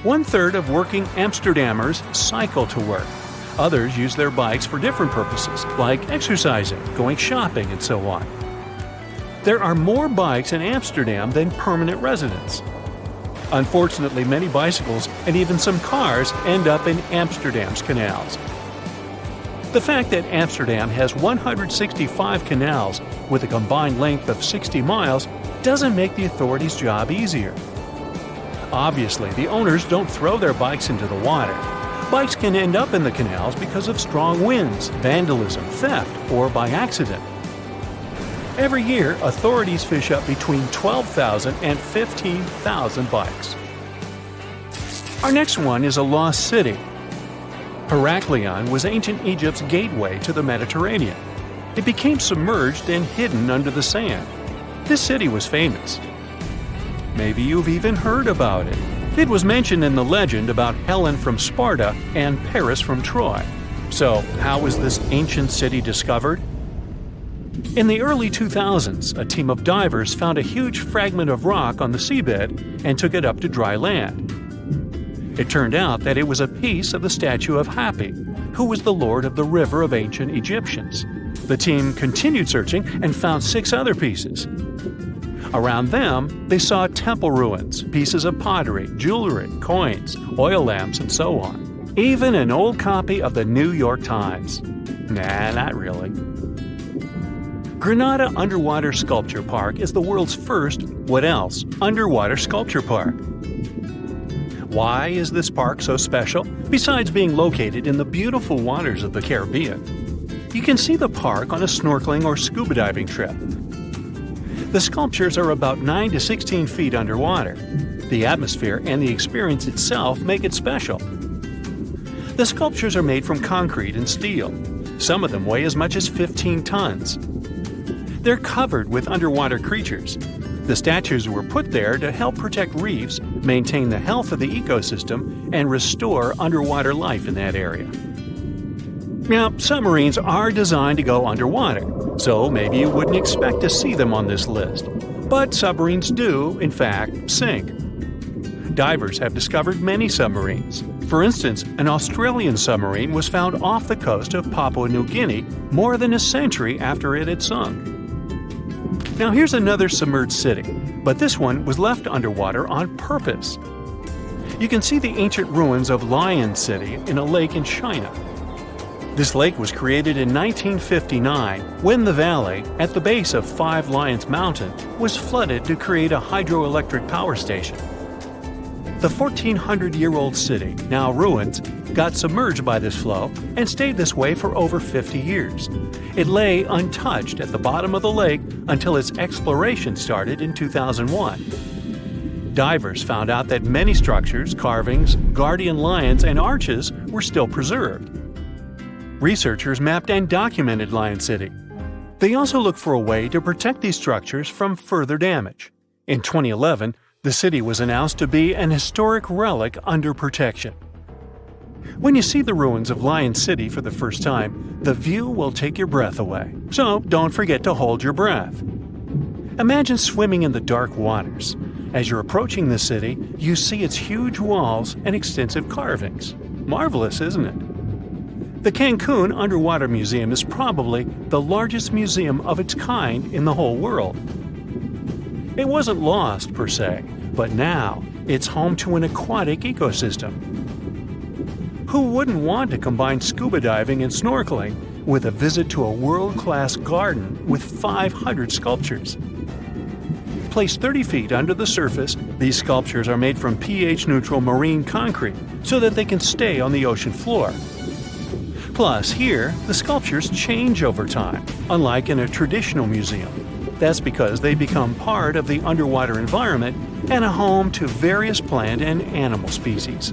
1/3 of working Amsterdammers cycle to work. Others use their bikes for different purposes, like exercising, going shopping, and so on. There are more bikes in Amsterdam than permanent residents. Unfortunately, many bicycles and even some cars end up in Amsterdam's canals. The fact that Amsterdam has 165 canals with a combined length of 60 miles doesn't make the authorities' job easier. Obviously, the owners don't throw their bikes into the water. Bikes can end up in the canals because of strong winds, vandalism, theft, or by accident. Every year, authorities fish up between 12,000 and 15,000 bikes. Our next one is a lost city. Heraklion was ancient Egypt's gateway to the Mediterranean. It became submerged and hidden under the sand. This city was famous. Maybe you've even heard about it. It was mentioned in the legend about Helen from Sparta and Paris from Troy. So, how was this ancient city discovered? In the early 2000s, a team of divers found a huge fragment of rock on the seabed and took it up to dry land. It turned out that it was a piece of the statue of Hapi, who was the lord of the river of ancient Egyptians. The team continued searching and found 6 other pieces. Around them, they saw temple ruins, pieces of pottery, jewelry, coins, oil lamps, and so on. Even an old copy of the New York Times. Nah, not really. Granada Underwater Sculpture Park is the world's first, what else, underwater sculpture park. Why is this park so special, besides being located in the beautiful waters of the Caribbean? You can see the park on a snorkeling or scuba diving trip. The sculptures are about 9 to 16 feet underwater. The atmosphere and the experience itself make it special. The sculptures are made from concrete and steel. Some of them weigh as much as 15 tons. They're covered with underwater creatures. The statues were put there to help protect reefs, maintain the health of the ecosystem, and restore underwater life in that area. Now, submarines are designed to go underwater, so maybe you wouldn't expect to see them on this list. But submarines do, in fact, sink. Divers have discovered many submarines. For instance, an Australian submarine was found off the coast of Papua New Guinea more than a century after it had sunk. Now here's another submerged city, but this one was left underwater on purpose. You can see the ancient ruins of Lion City in a lake in China. This lake was created in 1959 when the valley, at the base of Five Lions Mountain, was flooded to create a hydroelectric power station. The 1,400-year-old city, now ruins, got submerged by this flow and stayed this way for over 50 years. It lay untouched at the bottom of the lake until its exploration started in 2001. Divers found out that many structures, carvings, guardian lions, and arches were still preserved. Researchers mapped and documented Lion City. They also looked for a way to protect these structures from further damage. In 2011, the city was announced to be an historic relic under protection. When you see the ruins of Lion City for the first time, the view will take your breath away. So don't forget to hold your breath. Imagine swimming in the dark waters. As you're approaching the city, you see its huge walls and extensive carvings. Marvelous, isn't it? The Cancun Underwater Museum is probably the largest museum of its kind in the whole world. It wasn't lost, per se, but now it's home to an aquatic ecosystem. Who wouldn't want to combine scuba diving and snorkeling with a visit to a world-class garden with 500 sculptures? Placed 30 feet under the surface, these sculptures are made from pH-neutral marine concrete so that they can stay on the ocean floor. Plus, here, the sculptures change over time, unlike in a traditional museum. That's because they become part of the underwater environment and a home to various plant and animal species.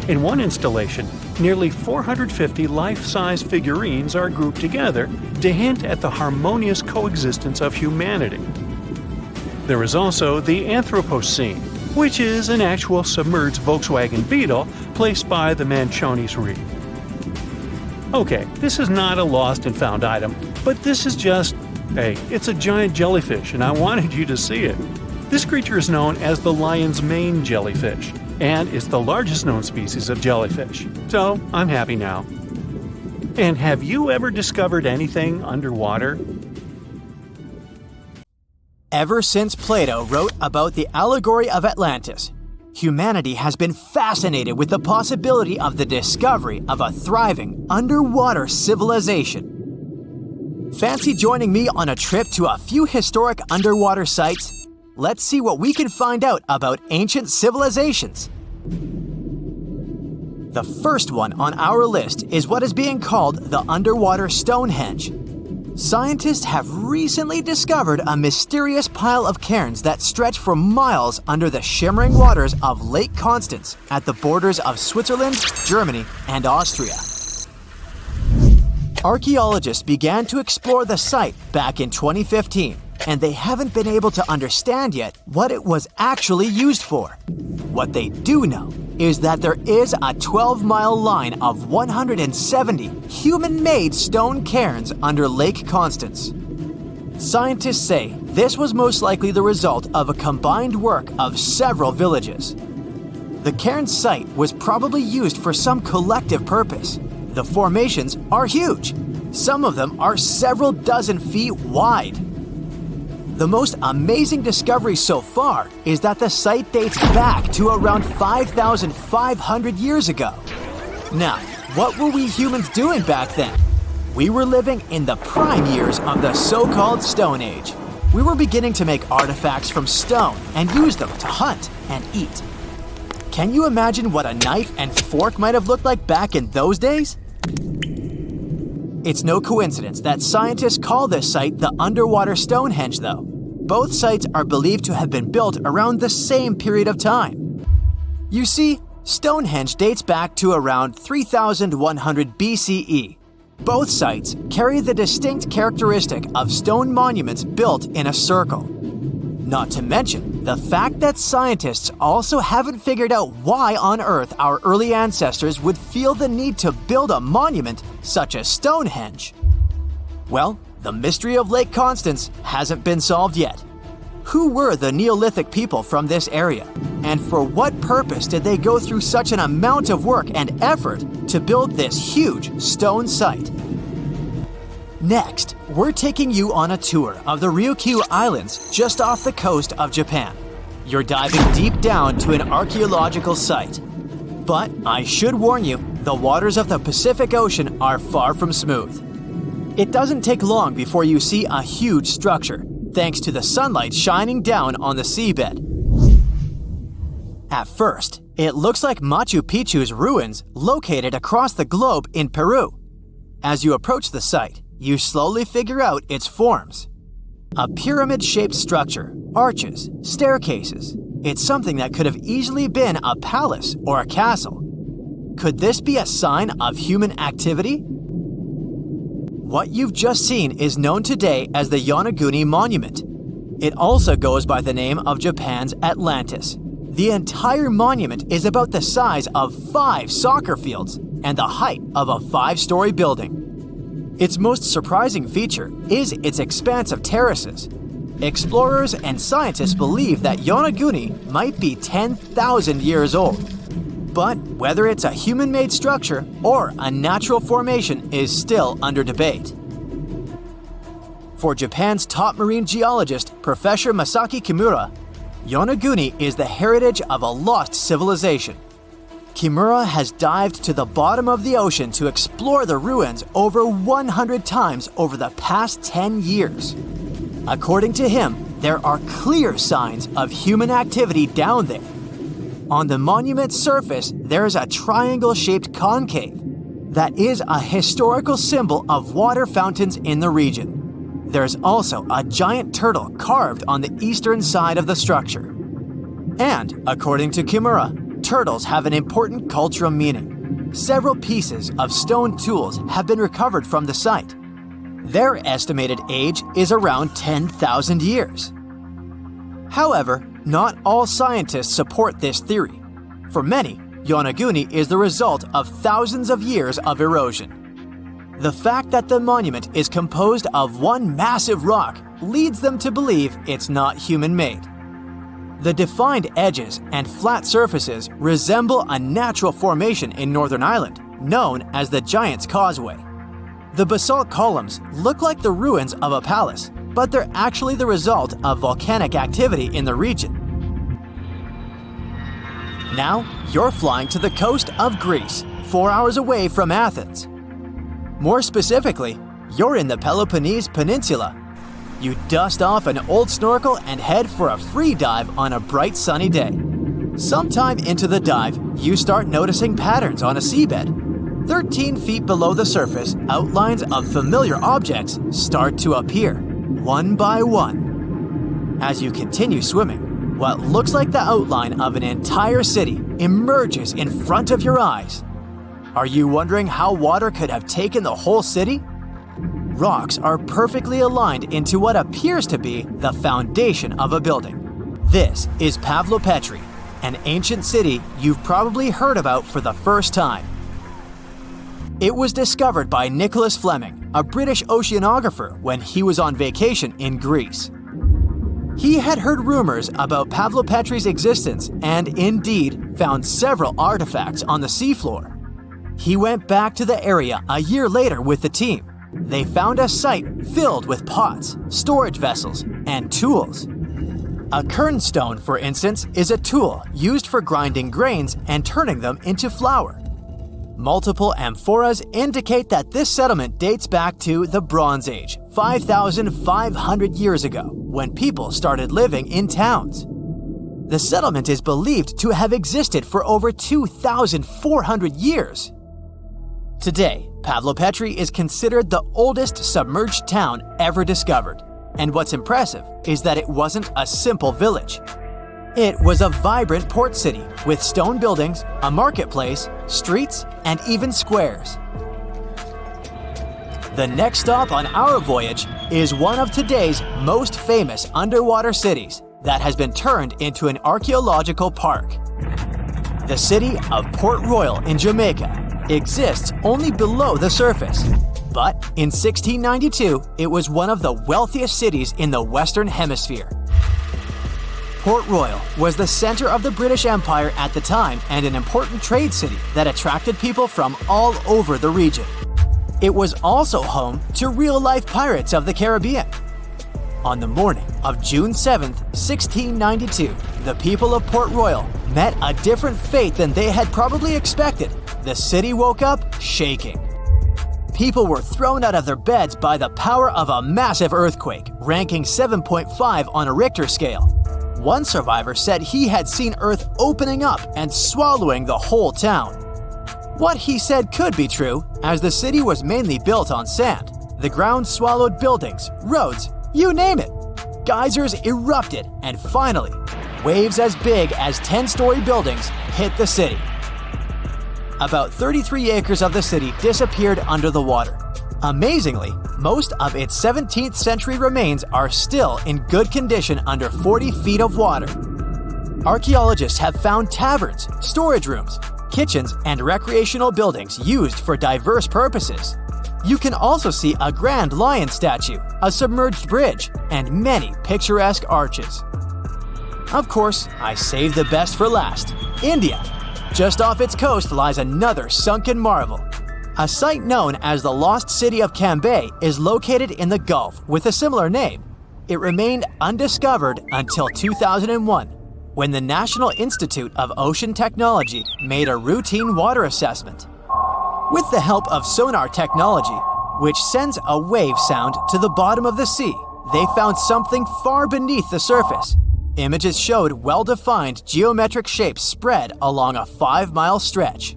In one installation, nearly 450 life-size figurines are grouped together to hint at the harmonious coexistence of humanity. There is also the Anthropocene, which is an actual submerged Volkswagen Beetle placed by the Manchonis Reef. Okay, this is not a lost and found item, but this is just Hey, it's a giant jellyfish, and I wanted you to see it. This creature is known as the lion's mane jellyfish, and is the largest known species of jellyfish. So, I'm happy now. And have you ever discovered anything underwater? Ever since Plato wrote about the allegory of Atlantis, humanity has been fascinated with the possibility of the discovery of a thriving underwater civilization. Fancy joining me on a trip to a few historic underwater sites? Let's see what we can find out about ancient civilizations. The first one on our list is what is being called the underwater Stonehenge. Scientists have recently discovered a mysterious pile of cairns that stretch for miles under the shimmering waters of Lake Constance at the borders of Switzerland, Germany, and Austria. Archaeologists began to explore the site back in 2015, and they haven't been able to understand yet what it was actually used for. What they do know is that there is a 12-mile line of 170 human-made stone cairns under Lake Constance. Scientists say this was most likely the result of a combined work of several villages. The cairn site was probably used for some collective purpose. The formations are huge. Some of them are several dozen feet wide. The most amazing discovery so far is that the site dates back to around 5,500 years ago. Now, what were we humans doing back then? We were living in the prime years of the so-called Stone Age. We were beginning to make artifacts from stone and use them to hunt and eat. Can you imagine what a knife and fork might have looked like back in those days? It's no coincidence that scientists call this site the underwater Stonehenge, though. Both sites are believed to have been built around the same period of time. You see, Stonehenge dates back to around 3,100 BCE. Both sites carry the distinct characteristic of stone monuments built in a circle. Not to mention the fact that scientists also haven't figured out why on earth our early ancestors would feel the need to build a monument such as Stonehenge. Well, the mystery of Lake Constance hasn't been solved yet. Who were the Neolithic people from this area? And for what purpose did they go through such an amount of work and effort to build this huge stone site? Next, we're taking you on a tour of the Ryukyu Islands just off the coast of Japan. You're diving deep down to an archaeological site. But I should warn you, the waters of the Pacific Ocean are far from smooth. It doesn't take long before you see a huge structure, thanks to the sunlight shining down on the seabed. At first, it looks like Machu Picchu's ruins located across the globe in Peru. As you approach the site, you slowly figure out its forms. A pyramid-shaped structure, arches, staircases. It's something that could have easily been a palace or a castle. Could this be a sign of human activity? What you've just seen is known today as the Yonaguni Monument. It also goes by the name of Japan's Atlantis. The entire monument is about the size of 5 soccer fields and the height of a 5-story building. Its most surprising feature is its expanse of terraces. Explorers and scientists believe that Yonaguni might be 10,000 years old. But whether it's a human-made structure or a natural formation is still under debate. For Japan's top marine geologist, Professor Masaki Kimura, Yonaguni is the heritage of a lost civilization. Kimura has dived to the bottom of the ocean to explore the ruins over 100 times over the past 10 years. According to him, there are clear signs of human activity down there. On the monument's surface, there is a triangle-shaped concave that is a historical symbol of water fountains in the region. There's also a giant turtle carved on the eastern side of the structure. And, according to Kimura, turtles have an important cultural meaning. Several pieces of stone tools have been recovered from the site. Their estimated age is around 10,000 years. However, not all scientists support this theory. For many, Yonaguni is the result of thousands of years of erosion. The fact that the monument is composed of one massive rock leads them to believe it's not human-made. The defined edges and flat surfaces resemble a natural formation in Northern Ireland, known as the Giant's Causeway. The basalt columns look like the ruins of a palace, but they're actually the result of volcanic activity in the region. Now, you're flying to the coast of Greece, 4 hours away from Athens. More specifically, you're in the Peloponnese Peninsula. You dust off an old snorkel and head for a free dive on a bright sunny day. Sometime into the dive, you start noticing patterns on a seabed. 13 feet below the surface, outlines of familiar objects start to appear, one by one. As you continue swimming, what looks like the outline of an entire city emerges in front of your eyes. Are you wondering how water could have taken the whole city? Rocks are perfectly aligned into what appears to be the foundation of a building. This is Pavlopetri, an ancient city you've probably heard about for the first time. It was discovered by Nicholas Fleming, a British oceanographer, when he was on vacation in Greece. He had heard rumors about Pavlopetri's existence and indeed found several artifacts on the seafloor. He went back to the area a year later with the team. They found a site filled with pots, storage vessels, and tools. A kernstone, for instance, is a tool used for grinding grains and turning them into flour. Multiple amphoras indicate that this settlement dates back to the Bronze Age, 5,500 years ago, when people started living in towns. The settlement is believed to have existed for over 2,400 years. Today, Pavlopetri is considered the oldest submerged town ever discovered, and what's impressive is that it wasn't a simple village. It was a vibrant port city with stone buildings, a marketplace, streets, and even squares. The next stop on our voyage is one of today's most famous underwater cities that has been turned into an archaeological park. The city of Port Royal in Jamaica exists only below the surface, but in 1692 it was one of the wealthiest cities in the Western Hemisphere. Port Royal was the center of the British Empire at the time and an important trade city that attracted people from all over the region. It was also home to real-life pirates of the Caribbean. On the morning of June 7, 1692, the people of Port Royal met a different fate than they had probably expected. The city woke up shaking. People were thrown out of their beds by the power of a massive earthquake, ranking 7.5 on a Richter scale. One survivor said he had seen Earth opening up and swallowing the whole town. What he said could be true, as the city was mainly built on sand. The ground swallowed buildings, roads, you name it. Geysers erupted, and finally, waves as big as 10-story buildings hit the city. About 33 acres of the city disappeared under the water. Amazingly, most of its 17th century remains are still in good condition under 40 feet of water. Archaeologists have found taverns, storage rooms, kitchens, and recreational buildings used for diverse purposes. You can also see a grand lion statue, a submerged bridge, and many picturesque arches. Of course, I saved the best for last: India. Just off its coast lies another sunken marvel. A site known as the Lost City of Cambay is located in the Gulf with a similar name. It remained undiscovered until 2001, when the National Institute of Ocean Technology made a routine water assessment. With the help of sonar technology, which sends a wave sound to the bottom of the sea, they found something far beneath the surface. Images showed well-defined geometric shapes spread along a 5-mile stretch.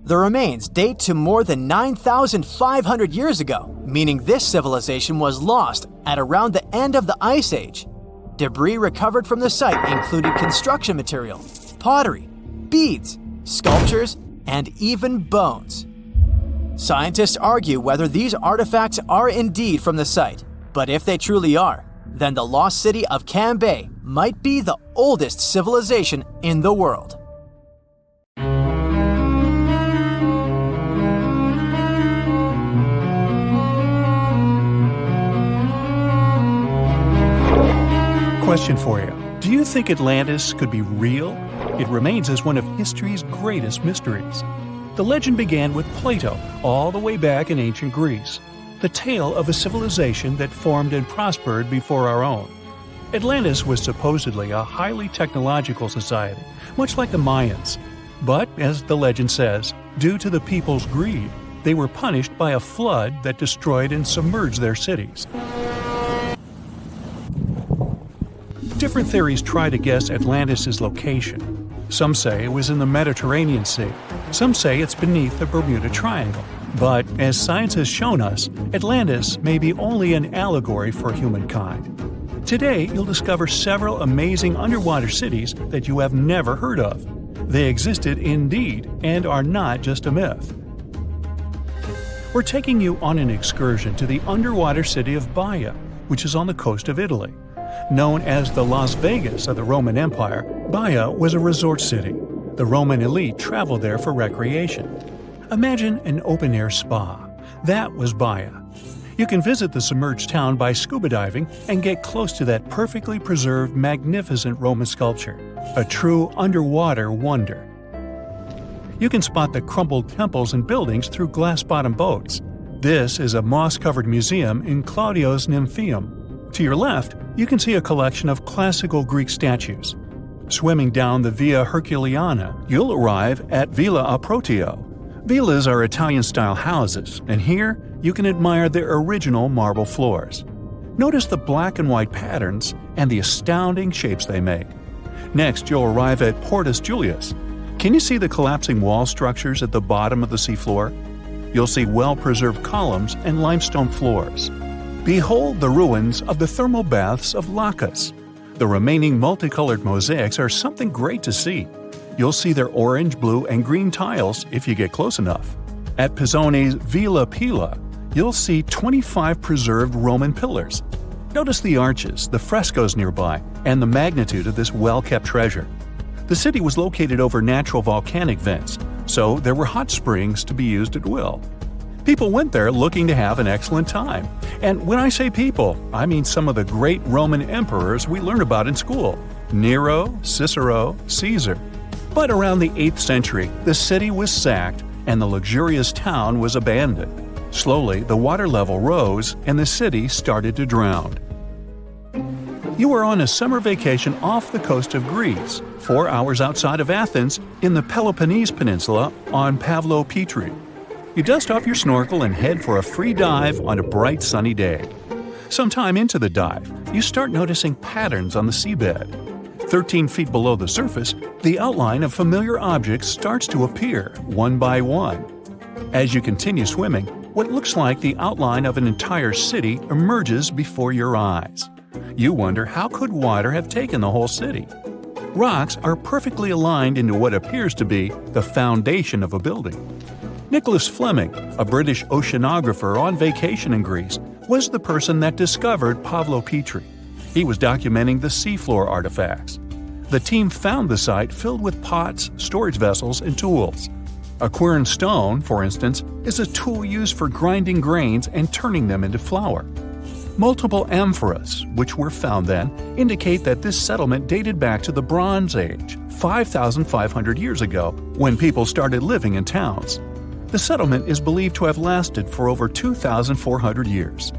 The remains date to more than 9,500 years ago, meaning this civilization was lost at around the end of the Ice Age. Debris recovered from the site included construction material, pottery, beads, sculptures, and even bones. Scientists argue whether these artifacts are indeed from the site, but if they truly are, then the lost city of Cambay might be the oldest civilization in the world. Question for you. Do you think Atlantis could be real? It remains as one of history's greatest mysteries. The legend began with Plato all the way back in ancient Greece, the tale of a civilization that formed and prospered before our own. Atlantis was supposedly a highly technological society, much like the Mayans. But, as the legend says, due to the people's greed, they were punished by a flood that destroyed and submerged their cities. Different theories try to guess Atlantis' location. Some say it was in the Mediterranean Sea. Some say it's beneath the Bermuda Triangle. But, as science has shown us, Atlantis may be only an allegory for humankind. Today, you'll discover several amazing underwater cities that you have never heard of. They existed indeed and are not just a myth. We're taking you on an excursion to the underwater city of Baia, which is on the coast of Italy. Known as the Las Vegas of the Roman Empire, Baia was a resort city. The Roman elite traveled there for recreation. Imagine an open-air spa. That was Baia. You can visit the submerged town by scuba diving and get close to that perfectly preserved, magnificent Roman sculpture, a true underwater wonder. You can spot the crumbled temples and buildings through glass-bottom boats. This is a moss-covered museum in Claudio's Nymphaeum. To your left, you can see a collection of classical Greek statues. Swimming down the Via Herculeana, you'll arrive at Villa Aprotio. Villas are Italian-style houses, and here you can admire their original marble floors. Notice the black and white patterns and the astounding shapes they make. Next, you'll arrive at Portus Julius. Can you see the collapsing wall structures at the bottom of the seafloor? You'll see well-preserved columns and limestone floors. Behold the ruins of the thermal baths of Lacus. The remaining multicolored mosaics are something great to see. You'll see their orange, blue, and green tiles if you get close enough. At Pisoni's Villa Pila, you'll see 25 preserved Roman pillars. Notice the arches, the frescoes nearby, and the magnitude of this well-kept treasure. The city was located over natural volcanic vents, so there were hot springs to be used at will. People went there looking to have an excellent time. And when I say people, I mean some of the great Roman emperors we learned about in school: Nero, Cicero, Caesar. But around the 8th century, the city was sacked and the luxurious town was abandoned. Slowly, the water level rose and the city started to drown. You are on a summer vacation off the coast of Greece, 4 hours outside of Athens, in the Peloponnese Peninsula on Pavlopetri. You dust off your snorkel and head for a free dive on a bright sunny day. Sometime into the dive, you start noticing patterns on the seabed. 13 feet below the surface, the outline of familiar objects starts to appear, one by one. As you continue swimming, what looks like the outline of an entire city emerges before your eyes. You wonder, how could water have taken the whole city? Rocks are perfectly aligned into what appears to be the foundation of a building. Nicholas Fleming, a British oceanographer on vacation in Greece, was the person that discovered Pavlopetri. He was documenting the seafloor artifacts. The team found the site filled with pots, storage vessels, and tools. A quern stone, for instance, is a tool used for grinding grains and turning them into flour. Multiple amphoras, which were found then, indicate that this settlement dated back to the Bronze Age, 5,500 years ago, when people started living in towns. The settlement is believed to have lasted for over 2,400 years.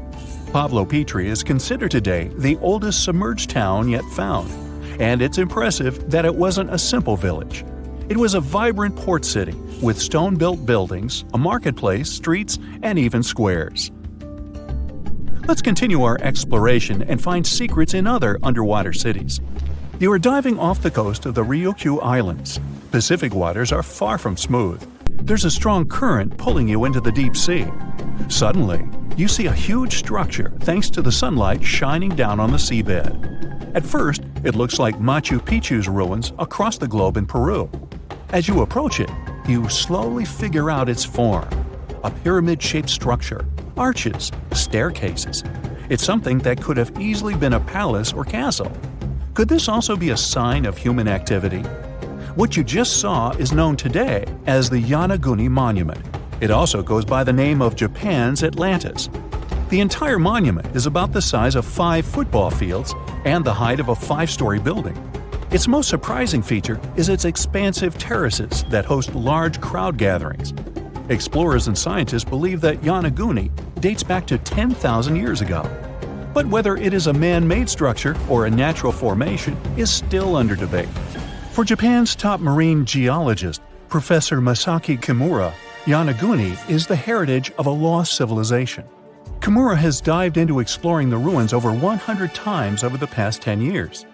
Pavlopetri is considered today the oldest submerged town yet found, and it's impressive that it wasn't a simple village. It was a vibrant port city with stone-built buildings, a marketplace, streets, and even squares. Let's continue our exploration and find secrets in other underwater cities. You are diving off the coast of the Ryukyu Islands. Pacific waters are far from smooth. There's a strong current pulling you into the deep sea. Suddenly, you see a huge structure thanks to the sunlight shining down on the seabed. At first, it looks like Machu Picchu's ruins across the globe in Peru. As you approach it, you slowly figure out its form. A pyramid-shaped structure, arches, staircases. It's something that could have easily been a palace or castle. Could this also be a sign of human activity? What you just saw is known today as the Yonaguni Monument. It also goes by the name of Japan's Atlantis. The entire monument is about the size of 5 football fields and the height of a 5-story building. Its most surprising feature is its expansive terraces that host large crowd gatherings. Explorers and scientists believe that Yonaguni dates back to 10,000 years ago. But whether it is a man-made structure or a natural formation is still under debate. For Japan's top marine geologist, Professor Masaki Kimura, Yonaguni is the heritage of a lost civilization. Kimura has dived into exploring the ruins over 100 times over the past 10 years.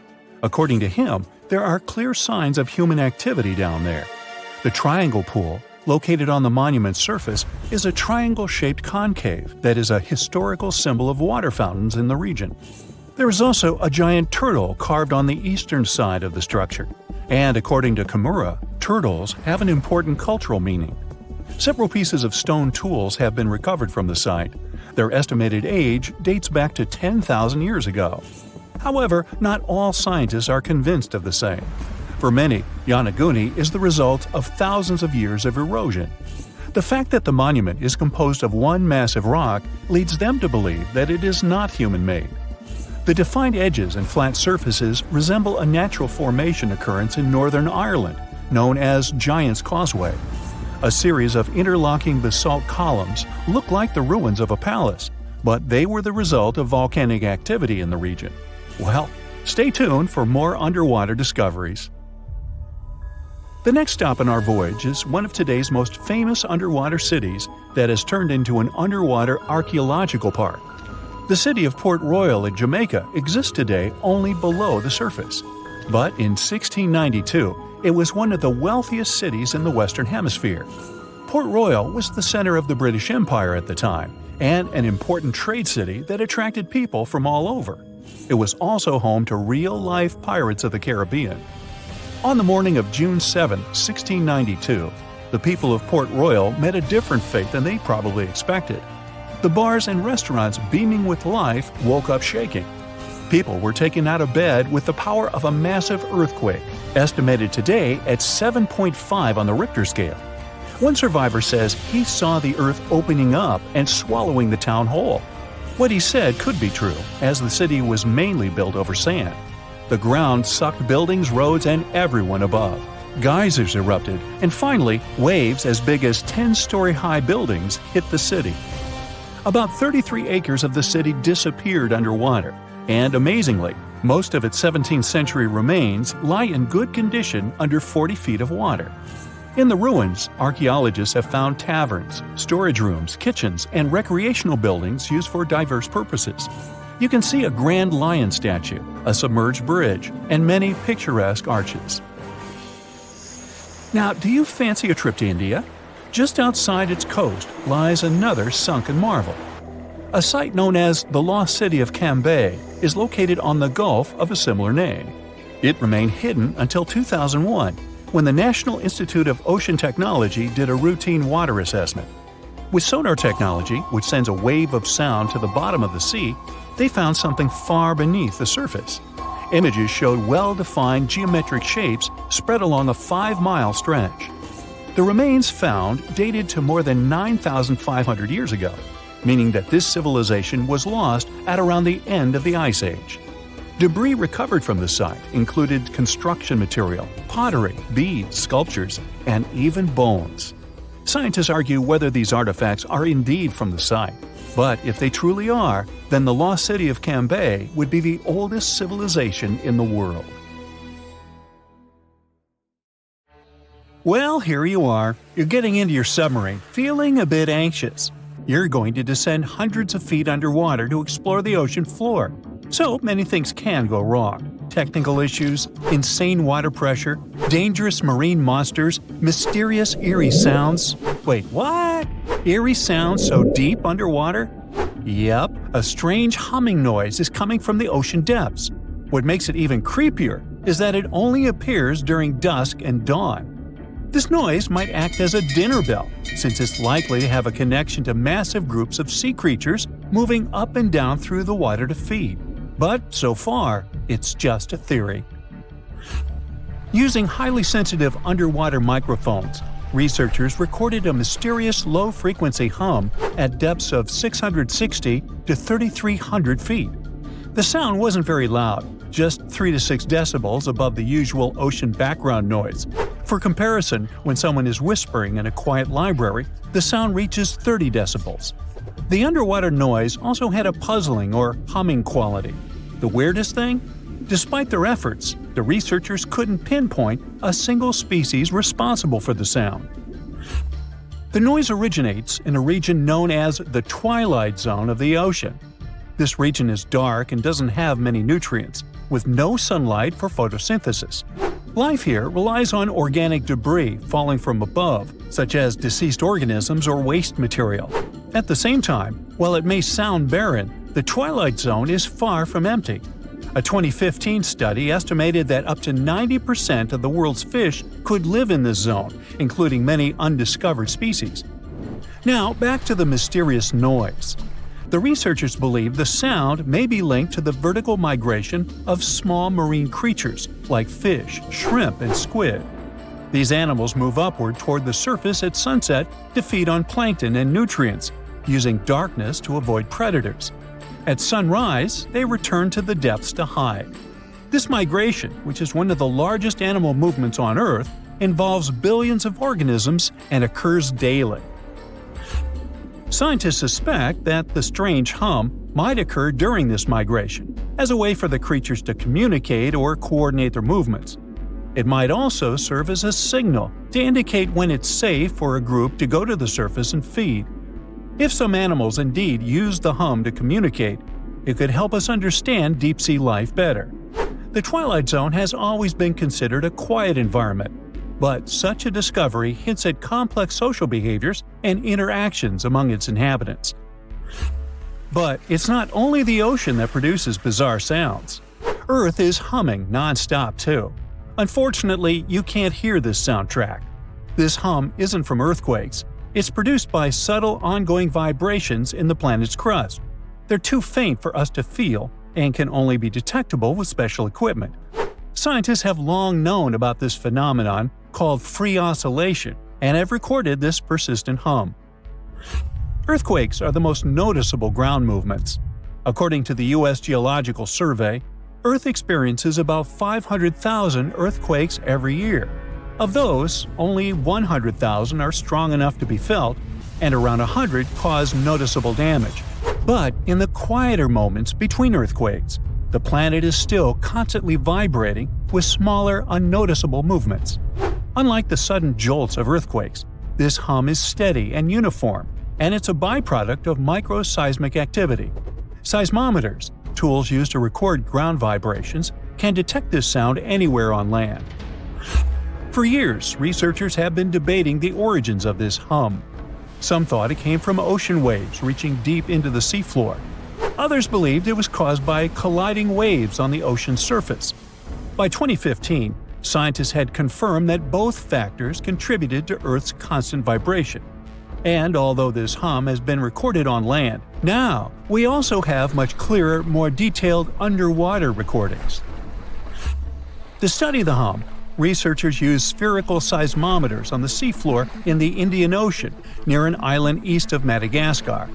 According to him, there are clear signs of human activity down there. The Triangle Pool, located on the monument's surface, is a triangle-shaped concave that is a historical symbol of water fountains in the region. There is also a giant turtle carved on the eastern side of the structure, and according to Kimura, turtles have an important cultural meaning. Several pieces of stone tools have been recovered from the site. Their estimated age dates back to 10,000 years ago. However, not all scientists are convinced of the same. For many, Yonaguni is the result of thousands of years of erosion. The fact that the monument is composed of one massive rock leads them to believe that it is not human-made. The defined edges and flat surfaces resemble a natural formation occurrence in Northern Ireland, known as Giant's Causeway. A series of interlocking basalt columns look like the ruins of a palace, but they were the result of volcanic activity in the region. Well, stay tuned for more underwater discoveries. The next stop on our voyage is one of today's most famous underwater cities that has turned into an underwater archaeological park. The city of Port Royal in Jamaica exists today only below the surface. But in 1692, it was one of the wealthiest cities in the Western Hemisphere. Port Royal was the center of the British Empire at the time, and an important trade city that attracted people from all over. It was also home to real-life pirates of the Caribbean. On the morning of June 7, 1692, the people of Port Royal met a different fate than they probably expected. The bars and restaurants beaming with life woke up shaking. People were taken out of bed with the power of a massive earthquake, estimated today at 7.5 on the Richter scale. One survivor says he saw the earth opening up and swallowing the town whole. What he said could be true, as the city was mainly built over sand. The ground sucked buildings, roads, and everyone above. Geysers erupted, and finally, waves as big as 10-story-high buildings hit the city. About 33 acres of the city disappeared underwater, and amazingly, most of its 17th century remains lie in good condition under 40 feet of water. In the ruins, archaeologists have found taverns, storage rooms, kitchens, and recreational buildings used for diverse purposes. You can see a grand lion statue, a submerged bridge, and many picturesque arches. Now, do you fancy a trip to India? Just outside its coast lies another sunken marvel. A site known as the Lost City of Cambay is located on the Gulf of a similar name. It remained hidden until 2001, when the National Institute of Ocean Technology did a routine water assessment. With sonar technology, which sends a wave of sound to the bottom of the sea, they found something far beneath the surface. Images showed well-defined geometric shapes spread along a 5-mile stretch. The remains found dated to more than 9,500 years ago, meaning that this civilization was lost at around the end of the Ice Age. Debris recovered from the site included construction material, pottery, beads, sculptures, and even bones. Scientists argue whether these artifacts are indeed from the site, but if they truly are, then the Lost City of Cambay would be the oldest civilization in the world. Well, here you are. You're getting into your submarine, feeling a bit anxious. You're going to descend hundreds of feet underwater to explore the ocean floor. So many things can go wrong. Technical issues, insane water pressure, dangerous marine monsters, mysterious eerie sounds. Wait, what? Eerie sounds so deep underwater? Yep, a strange humming noise is coming from the ocean depths. What makes it even creepier is that it only appears during dusk and dawn. This noise might act as a dinner bell, since it's likely to have a connection to massive groups of sea creatures moving up and down through the water to feed. But so far, it's just a theory. Using highly sensitive underwater microphones, researchers recorded a mysterious low-frequency hum at depths of 660 to 3,300 feet. The sound wasn't very loud, just 3 to 6 decibels above the usual ocean background noise. For comparison, when someone is whispering in a quiet library, the sound reaches 30 decibels. The underwater noise also had a puzzling or humming quality. The weirdest thing? Despite their efforts, the researchers couldn't pinpoint a single species responsible for the sound. The noise originates in a region known as the twilight zone of the ocean. This region is dark and doesn't have many nutrients, with no sunlight for photosynthesis. Life here relies on organic debris falling from above, such as deceased organisms or waste material. At the same time, while it may sound barren, the twilight zone is far from empty. A 2015 study estimated that up to 90% of the world's fish could live in this zone, including many undiscovered species. Now, back to the mysterious noise. The researchers believe the sound may be linked to the vertical migration of small marine creatures like fish, shrimp, and squid. These animals move upward toward the surface at sunset to feed on plankton and nutrients, using darkness to avoid predators. At sunrise, they return to the depths to hide. This migration, which is one of the largest animal movements on Earth, involves billions of organisms and occurs daily. Scientists suspect that the strange hum might occur during this migration, as a way for the creatures to communicate or coordinate their movements. It might also serve as a signal to indicate when it's safe for a group to go to the surface and feed. If some animals indeed use the hum to communicate, it could help us understand deep-sea life better. The Twilight Zone has always been considered a quiet environment, but such a discovery hints at complex social behaviors and interactions among its inhabitants. But it's not only the ocean that produces bizarre sounds. Earth is humming non-stop too. Unfortunately, you can't hear this soundtrack. This hum isn't from earthquakes. It's produced by subtle ongoing vibrations in the planet's crust. They're too faint for us to feel and can only be detectable with special equipment. Scientists have long known about this phenomenon called free oscillation and have recorded this persistent hum. Earthquakes are the most noticeable ground movements. According to the U.S. Geological Survey, Earth experiences about 500,000 earthquakes every year. Of those, only 100,000 are strong enough to be felt, and around 100 cause noticeable damage. But in the quieter moments between earthquakes, the planet is still constantly vibrating with smaller, unnoticeable movements. Unlike the sudden jolts of earthquakes, this hum is steady and uniform, and it's a byproduct of microseismic activity. Seismometers, tools used to record ground vibrations, can detect this sound anywhere on land. For years, researchers have been debating the origins of this hum. Some thought it came from ocean waves reaching deep into the seafloor. Others believed it was caused by colliding waves on the ocean's surface. By 2015, scientists had confirmed that both factors contributed to Earth's constant vibration. And although this hum has been recorded on land, now we also have much clearer, more detailed underwater recordings. To study the hum, researchers used spherical seismometers on the seafloor in the Indian Ocean near an island east of Madagascar.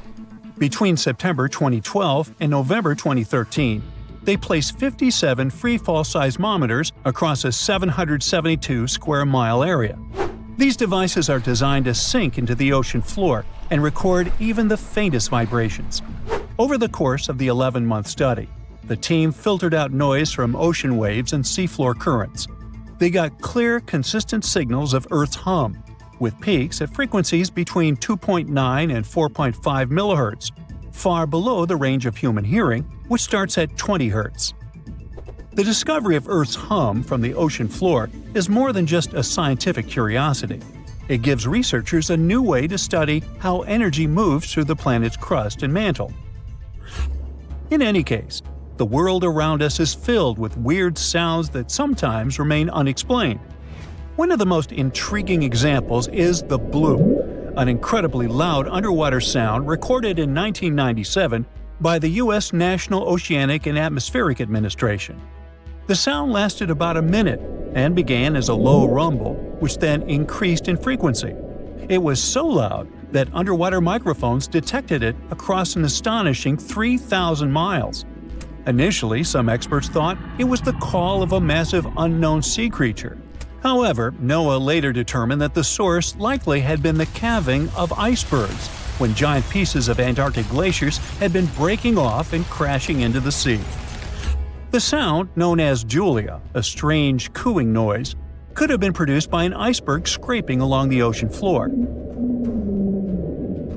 Between September 2012 and November 2013, they placed 57 freefall seismometers across a 772 square mile area. These devices are designed to sink into the ocean floor and record even the faintest vibrations. Over the course of the 11-month study, the team filtered out noise from ocean waves and seafloor currents. They got clear, consistent signals of Earth's hum, with peaks at frequencies between 2.9 and 4.5 MHz, far below the range of human hearing, which starts at 20 Hz. The discovery of Earth's hum from the ocean floor is more than just a scientific curiosity. It gives researchers a new way to study how energy moves through the planet's crust and mantle. In any case, the world around us is filled with weird sounds that sometimes remain unexplained. One of the most intriguing examples is the bloop, an incredibly loud underwater sound recorded in 1997 by the U.S. National Oceanic and Atmospheric Administration. The sound lasted about a minute and began as a low rumble, which then increased in frequency. It was so loud that underwater microphones detected it across an astonishing 3,000 miles. Initially, some experts thought it was the call of a massive unknown sea creature. However, NOAA later determined that the source likely had been the calving of icebergs, when giant pieces of Antarctic glaciers had been breaking off and crashing into the sea. The sound, known as Julia, a strange cooing noise, could have been produced by an iceberg scraping along the ocean floor.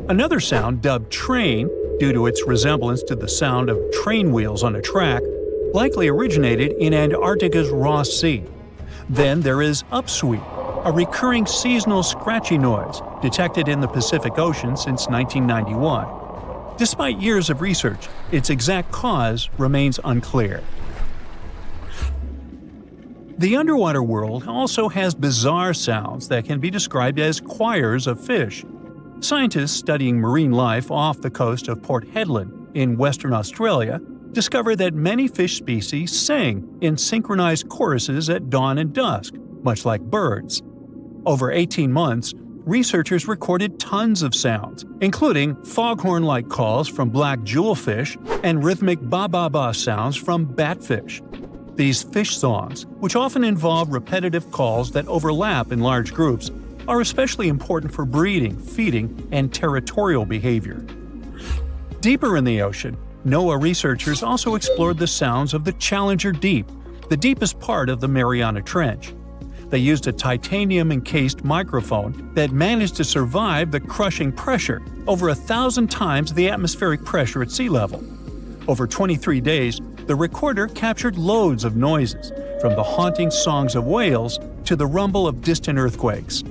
Another sound, dubbed train, due to its resemblance to the sound of train wheels on a track, likely originated in Antarctica's Ross Sea. Then there is upsweep, a recurring seasonal scratchy noise detected in the Pacific Ocean since 1991. Despite years of research, its exact cause remains unclear. The underwater world also has bizarre sounds that can be described as choirs of fish. Scientists studying marine life off the coast of Port Hedland in Western Australia discovered that many fish species sing in synchronized choruses at dawn and dusk, much like birds. Over 18 months, researchers recorded tons of sounds, including foghorn-like calls from black jewelfish and rhythmic ba-ba-ba sounds from batfish. These fish songs, which often involve repetitive calls that overlap in large groups, are especially important for breeding, feeding, and territorial behavior. Deeper in the ocean, NOAA researchers also explored the sounds of the Challenger Deep, the deepest part of the Mariana Trench. They used a titanium-encased microphone that managed to survive the crushing pressure, over 1,000 times the atmospheric pressure at sea level. Over 23 days, the recorder captured loads of noises, from the haunting songs of whales to the rumble of distant earthquakes.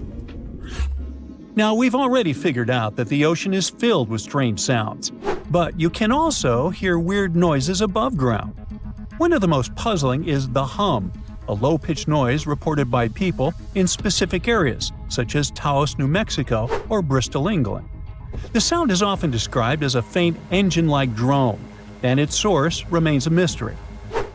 Now, we've already figured out that the ocean is filled with strange sounds, but you can also hear weird noises above ground. One of the most puzzling is the hum, a low-pitched noise reported by people in specific areas, such as Taos, New Mexico, or Bristol, England. The sound is often described as a faint engine-like drone, and its source remains a mystery.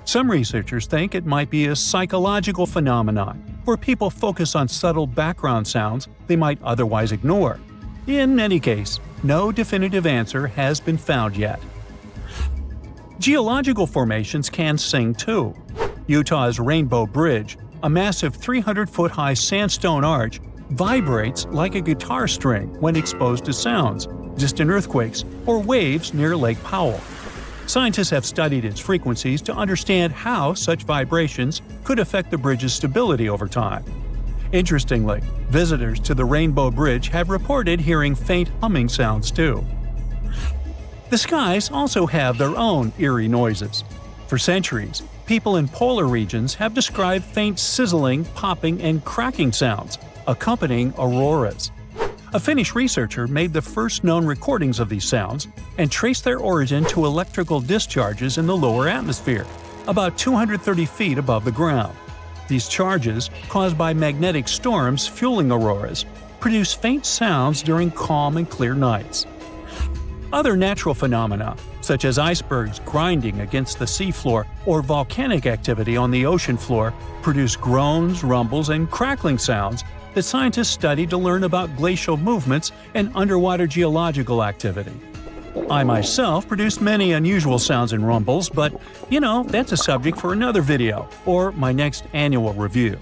Some researchers think it might be a psychological phenomenon, where people focus on subtle background sounds they might otherwise ignore. In any case, no definitive answer has been found yet. Geological formations can sing too. Utah's Rainbow Bridge, a massive 300-foot-high sandstone arch, vibrates like a guitar string when exposed to sounds, distant earthquakes, or waves near Lake Powell. Scientists have studied its frequencies to understand how such vibrations could affect the bridge's stability over time. Interestingly, visitors to the Rainbow Bridge have reported hearing faint humming sounds too. The skies also have their own eerie noises. For centuries, people in polar regions have described faint sizzling, popping, and cracking sounds, accompanying auroras. A Finnish researcher made the first known recordings of these sounds and traced their origin to electrical discharges in the lower atmosphere, about 230 feet above the ground. These charges, caused by magnetic storms fueling auroras, produce faint sounds during calm and clear nights. Other natural phenomena, such as icebergs grinding against the seafloor or volcanic activity on the ocean floor, produce groans, rumbles, and crackling sounds that scientists study to learn about glacial movements and underwater geological activity. I myself produce many unusual sounds and rumbles, but, that's a subject for another video or my next annual review.